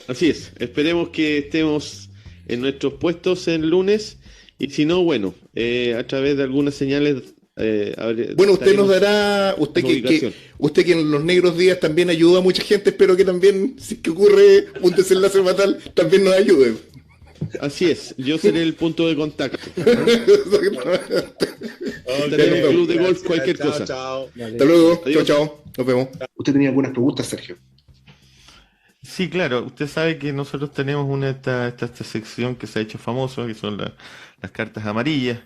Así es, esperemos que estemos en nuestros puestos el lunes y si no, bueno, a través de algunas señales. Bueno, usted nos dará, usted que en los negros días también ayuda a mucha gente, espero que también, si es que ocurre un desenlace fatal, también nos ayude. Así es, yo seré el punto de contacto. Estaré en el club de golf, cualquier cosa. Chao. Hasta luego, chao, nos vemos. ¿Usted tenía algunas preguntas, Sergio? Sí, claro, usted sabe que nosotros tenemos esta sección que se ha hecho famosa, que son las cartas amarillas,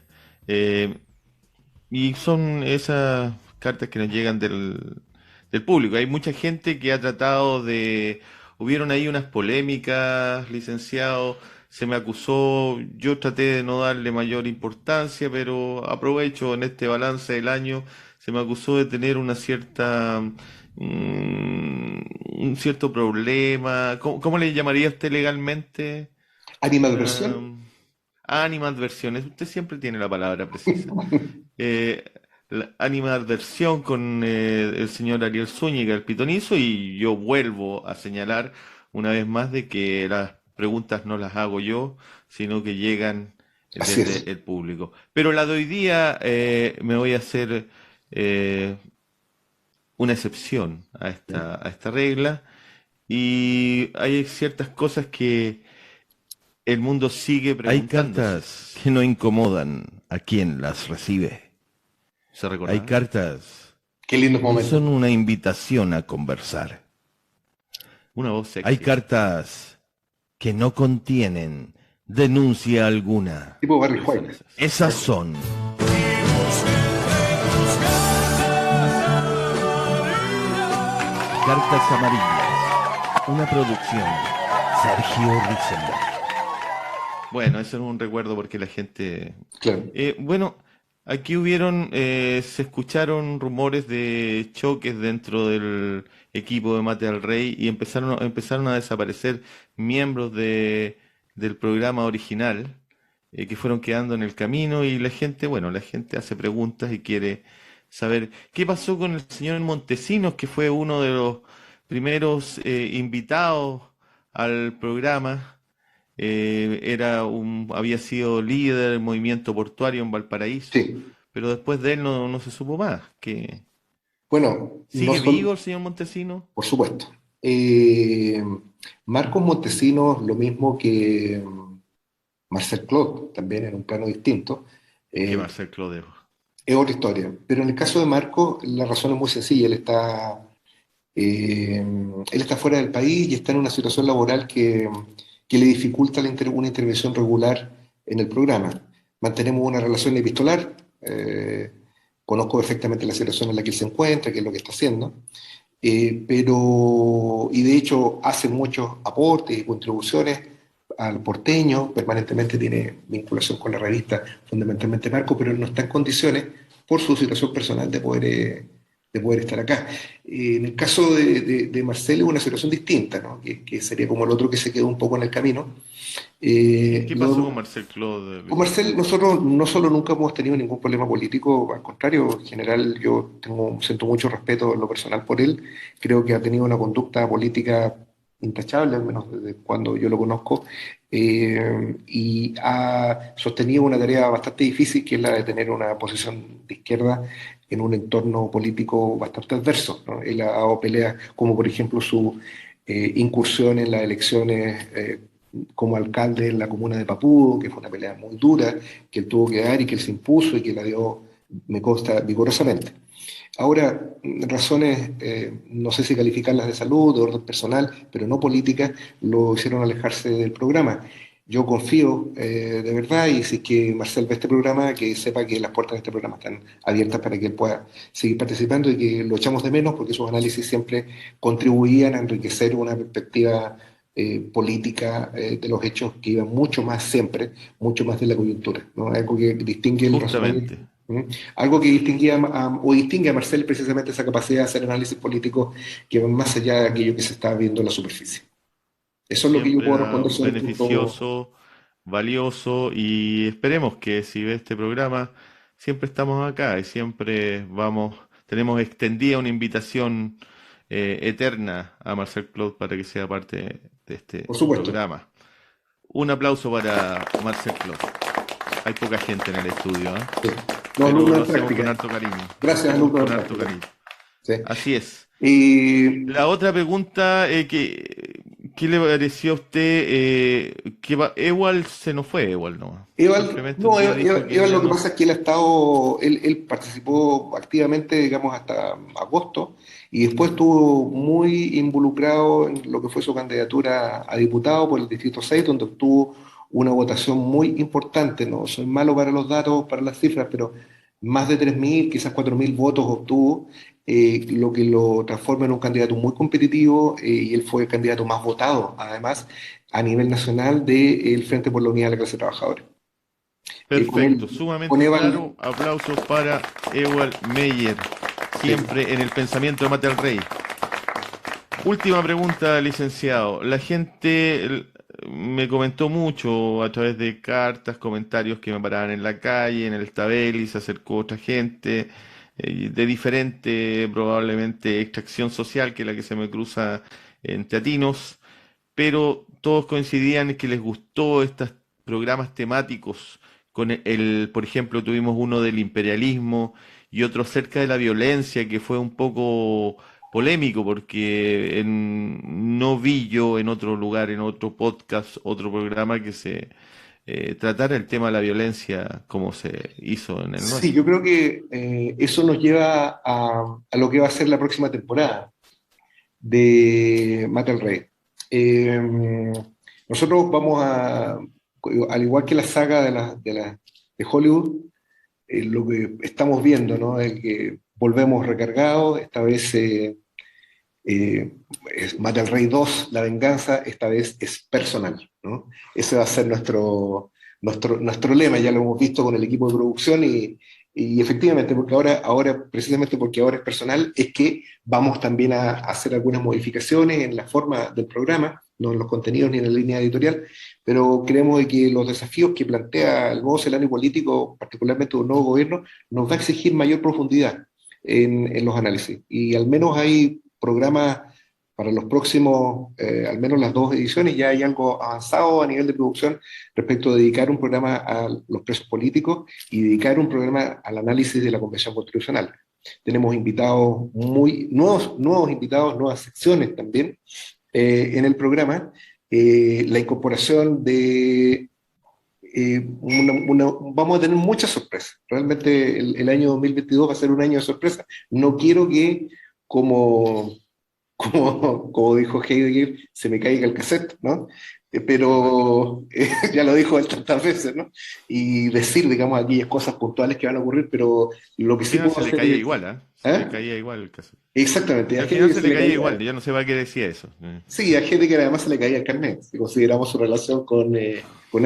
y son esas cartas que nos llegan del público. Hay mucha gente que ha tratado hubieron ahí unas polémicas, licenciado, se me acusó, yo traté de no darle mayor importancia, pero aprovecho en este balance del año, se me acusó de tener un cierto problema. ¿Cómo le llamaría usted legalmente? ¿Animadversión? Animadversión. Usted siempre tiene la palabra precisa. La animadversión con el señor Ariel Zúñiga, el pitonizo, y yo vuelvo a señalar una vez más de que las preguntas no las hago yo, sino que llegan desde el público. Pero la de hoy día me voy a hacer una excepción a esta regla, y hay ciertas cosas que el mundo sigue preguntándose. Hay cartas que no incomodan a quien las recibe. Hay cartas Qué lindo que momento. son una invitación a conversar. Una voz sexy. Hay cartas que no contienen denuncia alguna. Tipo Barry White. Esas son Cartas Amarillas, una producción Sergio Risenberg. Bueno, eso es un recuerdo porque la gente... Claro. Bueno, aquí se escucharon rumores de choques dentro del equipo de Mate al Rey y empezaron a desaparecer miembros del programa original que fueron quedando en el camino, y la gente hace preguntas y quiere saber qué pasó con el señor Montesinos, que fue uno de los primeros invitados al programa. Había sido líder del movimiento portuario en Valparaíso, Sí. pero después de él no se supo más. Bueno, ¿Sigue vivo el señor Montesinos? Por supuesto. Marcos Montesinos, lo mismo que Marcel Claude, también en un plano distinto. Que Marcel Claude. Es otra historia. Pero en el caso de Marcos, la razón es muy sencilla. Él está fuera del país y está en una situación laboral que le dificulta una intervención regular en el programa. Mantenemos una relación epistolar. Conozco perfectamente la situación en la que él se encuentra, qué es lo que está haciendo. Y de hecho hace muchos aportes y contribuciones al porteño, permanentemente tiene vinculación con la revista, fundamentalmente Marco, pero él no está en condiciones, por su situación personal, de poder estar acá. En el caso de Marcel es una situación distinta, ¿no? que sería como el otro que se quedó un poco en el camino. ¿Qué pasó con Marcel Claude? Con Marcel, nosotros no solo nunca hemos tenido ningún problema político, al contrario, en general yo siento mucho respeto en lo personal por él. Creo que ha tenido una conducta política intachable, al menos desde cuando yo lo conozco, y ha sostenido una tarea bastante difícil, que es la de tener una posición de izquierda en un entorno político bastante adverso, ¿no? Él ha dado peleas, como por ejemplo su incursión en las elecciones como alcalde en la comuna de Papudo, que fue una pelea muy dura, que él tuvo que dar y que él se impuso y que la dio, me consta, vigorosamente. Ahora, razones, no sé si calificarlas de salud, de orden personal, pero no políticas, lo hicieron alejarse del programa. Yo confío de verdad, y si es que Marcel ve este programa, que sepa que las puertas de este programa están abiertas para que él pueda seguir participando, y que lo echamos de menos porque sus análisis siempre contribuían a enriquecer una perspectiva política de los hechos que iba mucho más siempre, mucho más de la coyuntura, ¿no? Algo que distingue el Justamente. algo que distinguía o distingue a Marcel precisamente esa capacidad de hacer análisis político que va más allá de aquello que se está viendo en la superficie. Eso es lo que yo Siempre puedo era responder sobre el punto. beneficioso, valioso, y esperemos que si ve este programa, siempre estamos acá y siempre tenemos extendida una invitación eterna a Marcel Claude para que sea parte de este Por supuesto. programa. Un aplauso para Marcel Claude. Hay poca gente en el estudio, ¿eh? Sí. Pero alumnos lo de hacemos práctica. con harto cariño. Gracias, alumnos de Con harto práctica. cariño. Sí. Así es. Y La otra pregunta, ¿qué le pareció a usted? Ewald se nos fue, Ewald, ¿no? Ewald, Simplemente no, un día dijo que Ewald ya lo que no. pasa es que él participó activamente, digamos, hasta agosto, y después estuvo muy involucrado en lo que fue su candidatura a diputado por el Distrito 6, donde obtuvo una votación muy importante, ¿no? Soy malo para los datos, para las cifras, pero más de 3.000, quizás 4.000 votos obtuvo, lo que lo transforma en un candidato muy competitivo, y él fue el candidato más votado, además, a nivel nacional del Frente por la Unidad de la Clase Trabajadora. Perfecto, Con sumamente Ewald, claro. Aplausos para Ewald Meyer, siempre en el pensamiento de Mate al Rey. Última pregunta, licenciado. La gente me comentó mucho a través de cartas, comentarios que me paraban en la calle, en el Tabeli, se acercó otra gente de diferente, probablemente, extracción social que la que se me cruza en Teatinos, pero todos coincidían en que les gustó estos programas temáticos. Por ejemplo, tuvimos uno del imperialismo y otro acerca de la violencia, que fue un poco polémico porque no vi yo en otro lugar, en otro podcast, otro programa que se tratara el tema de la violencia como se hizo en el sí, nuestro. yo creo que eso nos lleva a lo que va a ser la próxima temporada de Mate al Rey. Nosotros vamos al igual que la saga de Hollywood, lo que estamos viendo, ¿no? Es que volvemos recargados, esta vez es Mate al Rey 2, La Venganza, esta vez es personal, ¿no? Ese va a ser nuestro lema, ya lo hemos visto con el equipo de producción, y efectivamente, porque ahora, precisamente porque ahora es personal, es que vamos también a hacer algunas modificaciones en la forma del programa, no en los contenidos ni en la línea editorial, pero creemos de que los desafíos que plantea el nuevo escenario político, particularmente un nuevo gobierno, nos va a exigir mayor profundidad en los análisis. Y al menos hay programas para los próximos, al menos las 2 ediciones, ya hay algo avanzado a nivel de producción respecto de dedicar un programa a los presos políticos y dedicar un programa al análisis de la Convención Constitucional. Tenemos invitados nuevos invitados, nuevas secciones también en el programa, la incorporación de vamos a tener muchas sorpresas. Realmente el año 2022 va a ser un año de sorpresa. No quiero que, como dijo Heidegger, se me caiga el cassette, ¿no? Pero ya lo dijo él tantas veces, ¿no? Y decir, digamos, aquellas cosas puntuales que van a ocurrir, pero lo que sí puedo Se le hacer caía es... igual, ¿eh? Se le caía igual el caso. Exactamente. Al final se le caía igual, yo no sé para qué decía eso. Sí, a gente que además se le caía el carnet, si consideramos su relación con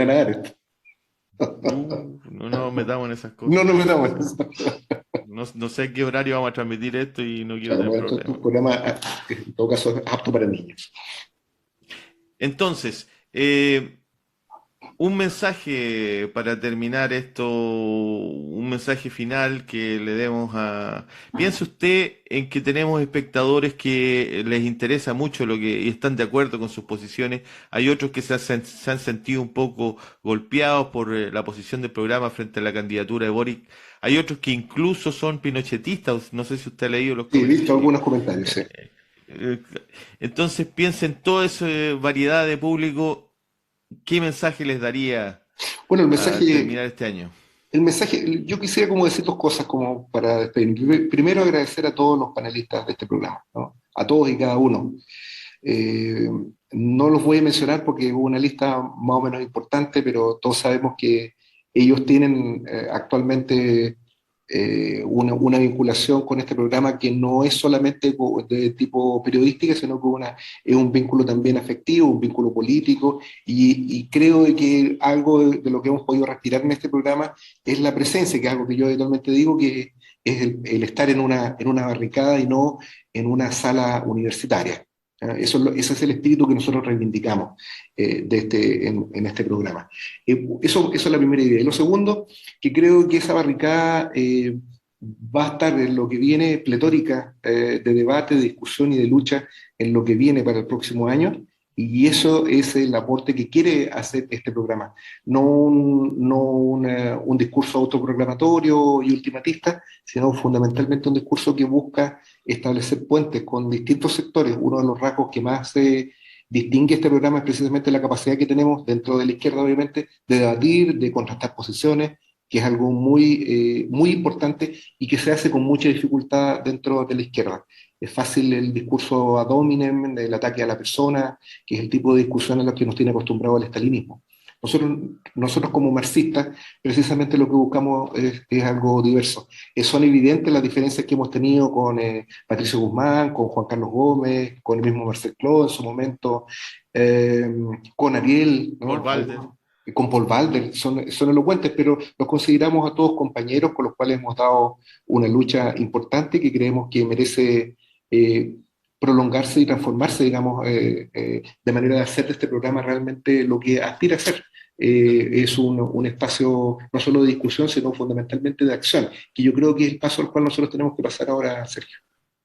Ana Arendt. No nos metamos en esas cosas. No nos metamos en eso. No sé a qué horario vamos a transmitir esto y no quiero Claro, tener bueno, tu problemas. programa, en todo caso, es apto para niños. Entonces, un mensaje para terminar esto, un mensaje final que le demos a... Piense usted en que tenemos espectadores que les interesa mucho y están de acuerdo con sus posiciones. Hay otros que se han sentido un poco golpeados por la posición del programa frente a la candidatura de Boric. Hay otros que incluso son pinochetistas. No sé si usted ha leído los Sí, he comentarios. visto algunos comentarios, sí. Entonces piensa en toda esa variedad de público. ¿Qué mensaje les daría Bueno, el al mensaje, terminar este año? yo quisiera como decir 2 cosas como para despedir. Primero, agradecer a todos los panelistas de este programa, ¿no? A todos y cada uno. No los voy a mencionar porque hubo una lista más o menos importante, pero todos sabemos que ellos tienen actualmente una vinculación con este programa que no es solamente de tipo periodística, sino que es un vínculo también afectivo, un vínculo político, y creo que algo de lo que hemos podido respirar en este programa es la presencia, que es algo que yo habitualmente digo, que es el estar en una barricada y no en una sala universitaria. Ese es el espíritu que nosotros reivindicamos en este programa. Eso es la primera idea. Y lo segundo, que creo que esa barricada va a estar en lo que viene pletórica de debate, de discusión y de lucha en lo que viene para el próximo año. Y eso es el aporte que quiere hacer este programa. No un discurso autoproclamatorio y ultimatista, sino fundamentalmente un discurso que busca establecer puentes con distintos sectores. Uno de los rasgos que más distingue este programa es precisamente la capacidad que tenemos dentro de la izquierda, obviamente, de debatir, de contrastar posiciones, que es algo muy importante y que se hace con mucha dificultad dentro de la izquierda. Es fácil el discurso ad hominem, del ataque a la persona, que es el tipo de discusión a la que nos tiene acostumbrado el estalinismo. Nosotros como marxistas, precisamente lo que buscamos es algo diverso. Son evidentes las diferencias que hemos tenido con Patricio Guzmán, con Juan Carlos Gómez, con el mismo Marcel Clos en su momento, con Ariel, ¿no? Paul Walder. Con Paul Walder, son elocuentes, pero los consideramos a todos compañeros con los cuales hemos dado una lucha importante que creemos que merece prolongarse y transformarse, digamos, de manera de hacer de este programa realmente lo que aspira a ser. Es un espacio no solo de discusión, sino fundamentalmente de acción, que yo creo que es el paso al cual nosotros tenemos que pasar ahora, Sergio.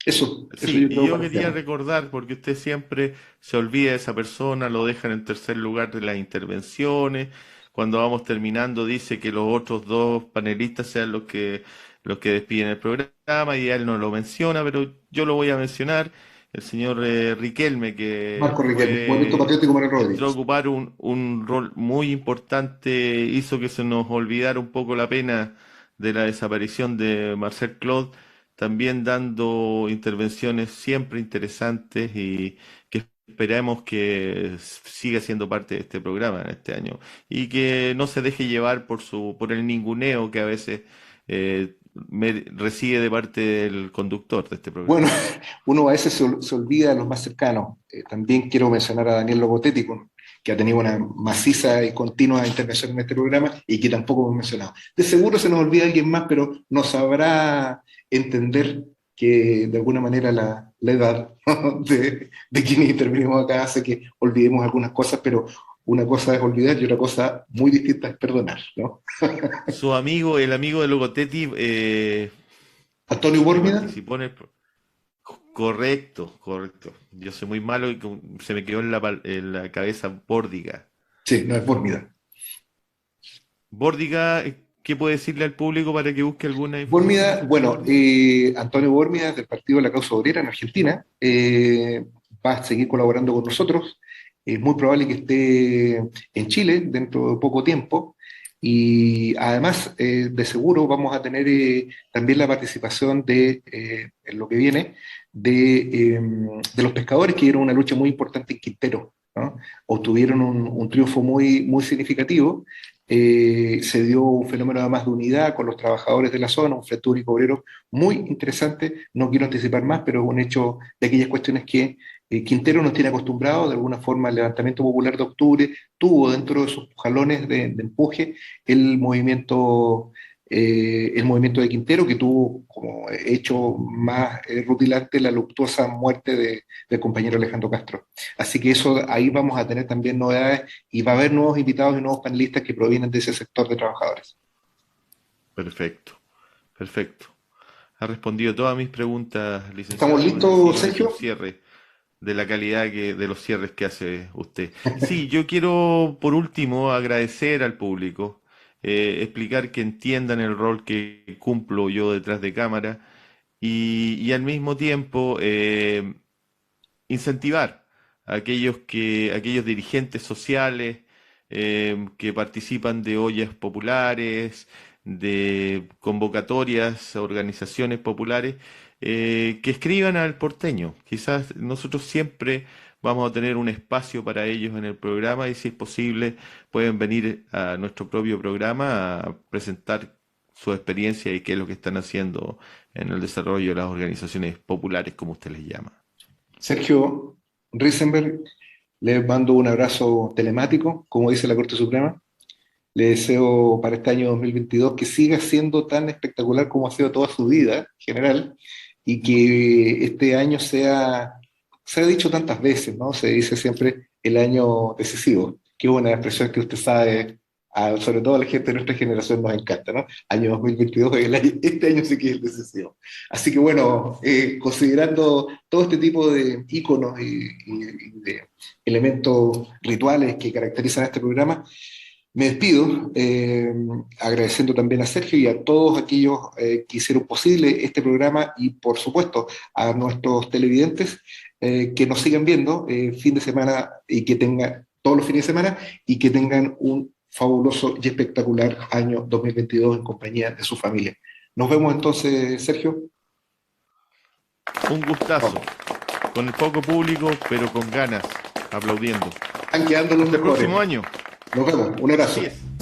Eso Sí, yo y yo quería recordar, porque usted siempre se olvida de esa persona, lo dejan en tercer lugar de las intervenciones, cuando vamos terminando dice que los otros dos panelistas sean los que despiden el programa, y él no lo menciona, pero yo lo voy a mencionar, el señor Riquelme, que Marco Riquelme, Movimiento Patriótico Manuel entró a Rodríguez. ocupar un rol muy importante, hizo que se nos olvidara un poco la pena de la desaparición de Marcel Claude, también dando intervenciones siempre interesantes y que esperamos que siga siendo parte de este programa en este año y que no se deje llevar por el ninguneo que a veces recibe de parte del conductor de este programa. Bueno, uno a veces se olvida de los más cercanos. También quiero mencionar a Daniel Logotetti, que ha tenido una maciza y continua intervención en este programa y que tampoco hemos mencionado. De seguro se nos olvida alguien más, pero nos sabrá entender que de alguna manera la edad de quienes intervenimos acá hace que olvidemos algunas cosas, pero una cosa es olvidar y otra cosa muy distinta es perdonar, ¿no? Su amigo, el amigo de Logotetti, Antonio Bórmida. Participó en el... Correcto. Yo soy muy malo y se me quedó en la cabeza Bórdiga. Sí, no es Bórmida. Bórdiga, ¿qué puede decirle al público para que busque alguna información? Bórmida, bueno, Antonio Bórmida del Partido de la Causa Obrera en Argentina, va a seguir colaborando con nosotros. Es muy probable que esté en Chile dentro de poco tiempo. Y además, de seguro, vamos a tener también la participación en lo que viene de los pescadores, que dieron una lucha muy importante en Quintero, ¿no? Obtuvieron un triunfo muy significativo. Se dio un fenómeno además de unidad con los trabajadores de la zona, un frente único obrero muy interesante. No quiero anticipar más, pero es un hecho de aquellas cuestiones que Quintero nos tiene acostumbrado. De alguna forma el levantamiento popular de octubre tuvo dentro de sus jalones de empuje el movimiento de Quintero, que tuvo como hecho más rutilante la luctuosa muerte del compañero Alejandro Castro. Así que ahí vamos a tener también novedades y va a haber nuevos invitados y nuevos panelistas que provienen de ese sector de trabajadores. Perfecto. Ha respondido todas mis preguntas, licenciado. ¿Estamos listos, Sergio? Cierre de la calidad de los cierres que hace usted. Sí, yo quiero por último agradecer al público, explicar que entiendan el rol que cumplo yo detrás de cámara y al mismo tiempo incentivar a aquellos dirigentes sociales que participan de ollas populares, de convocatorias a organizaciones populares, que escriban al porteño. Quizás nosotros siempre vamos a tener un espacio para ellos en el programa y si es posible pueden venir a nuestro propio programa a presentar su experiencia y qué es lo que están haciendo en el desarrollo de las organizaciones populares, como usted les llama. Sergio Risenberg, le mando un abrazo telemático, como dice la Corte Suprema. Le deseo para este año 2022 que siga siendo tan espectacular como ha sido toda su vida en general, y que este año sea, se ha dicho tantas veces, ¿no? Se dice siempre el año decisivo, que es una expresión que usted sabe, sobre todo a la gente de nuestra generación nos encanta, ¿no? Año 2022, este año sí que es el decisivo. Así que bueno, considerando todo este tipo de íconos y de elementos rituales que caracterizan este programa, me despido, agradeciendo también a Sergio y a todos aquellos que hicieron posible este programa, y por supuesto a nuestros televidentes que nos sigan viendo fin de semana, y que tengan todos los fines de semana, y que tengan un fabuloso y espectacular año 2022 en compañía de su familia. Nos vemos entonces, Sergio. Un gustazo, con el poco público, pero con ganas, aplaudiendo. Están quedando los Hasta el mejores. próximo año. Nos vemos, un abrazo. Así es.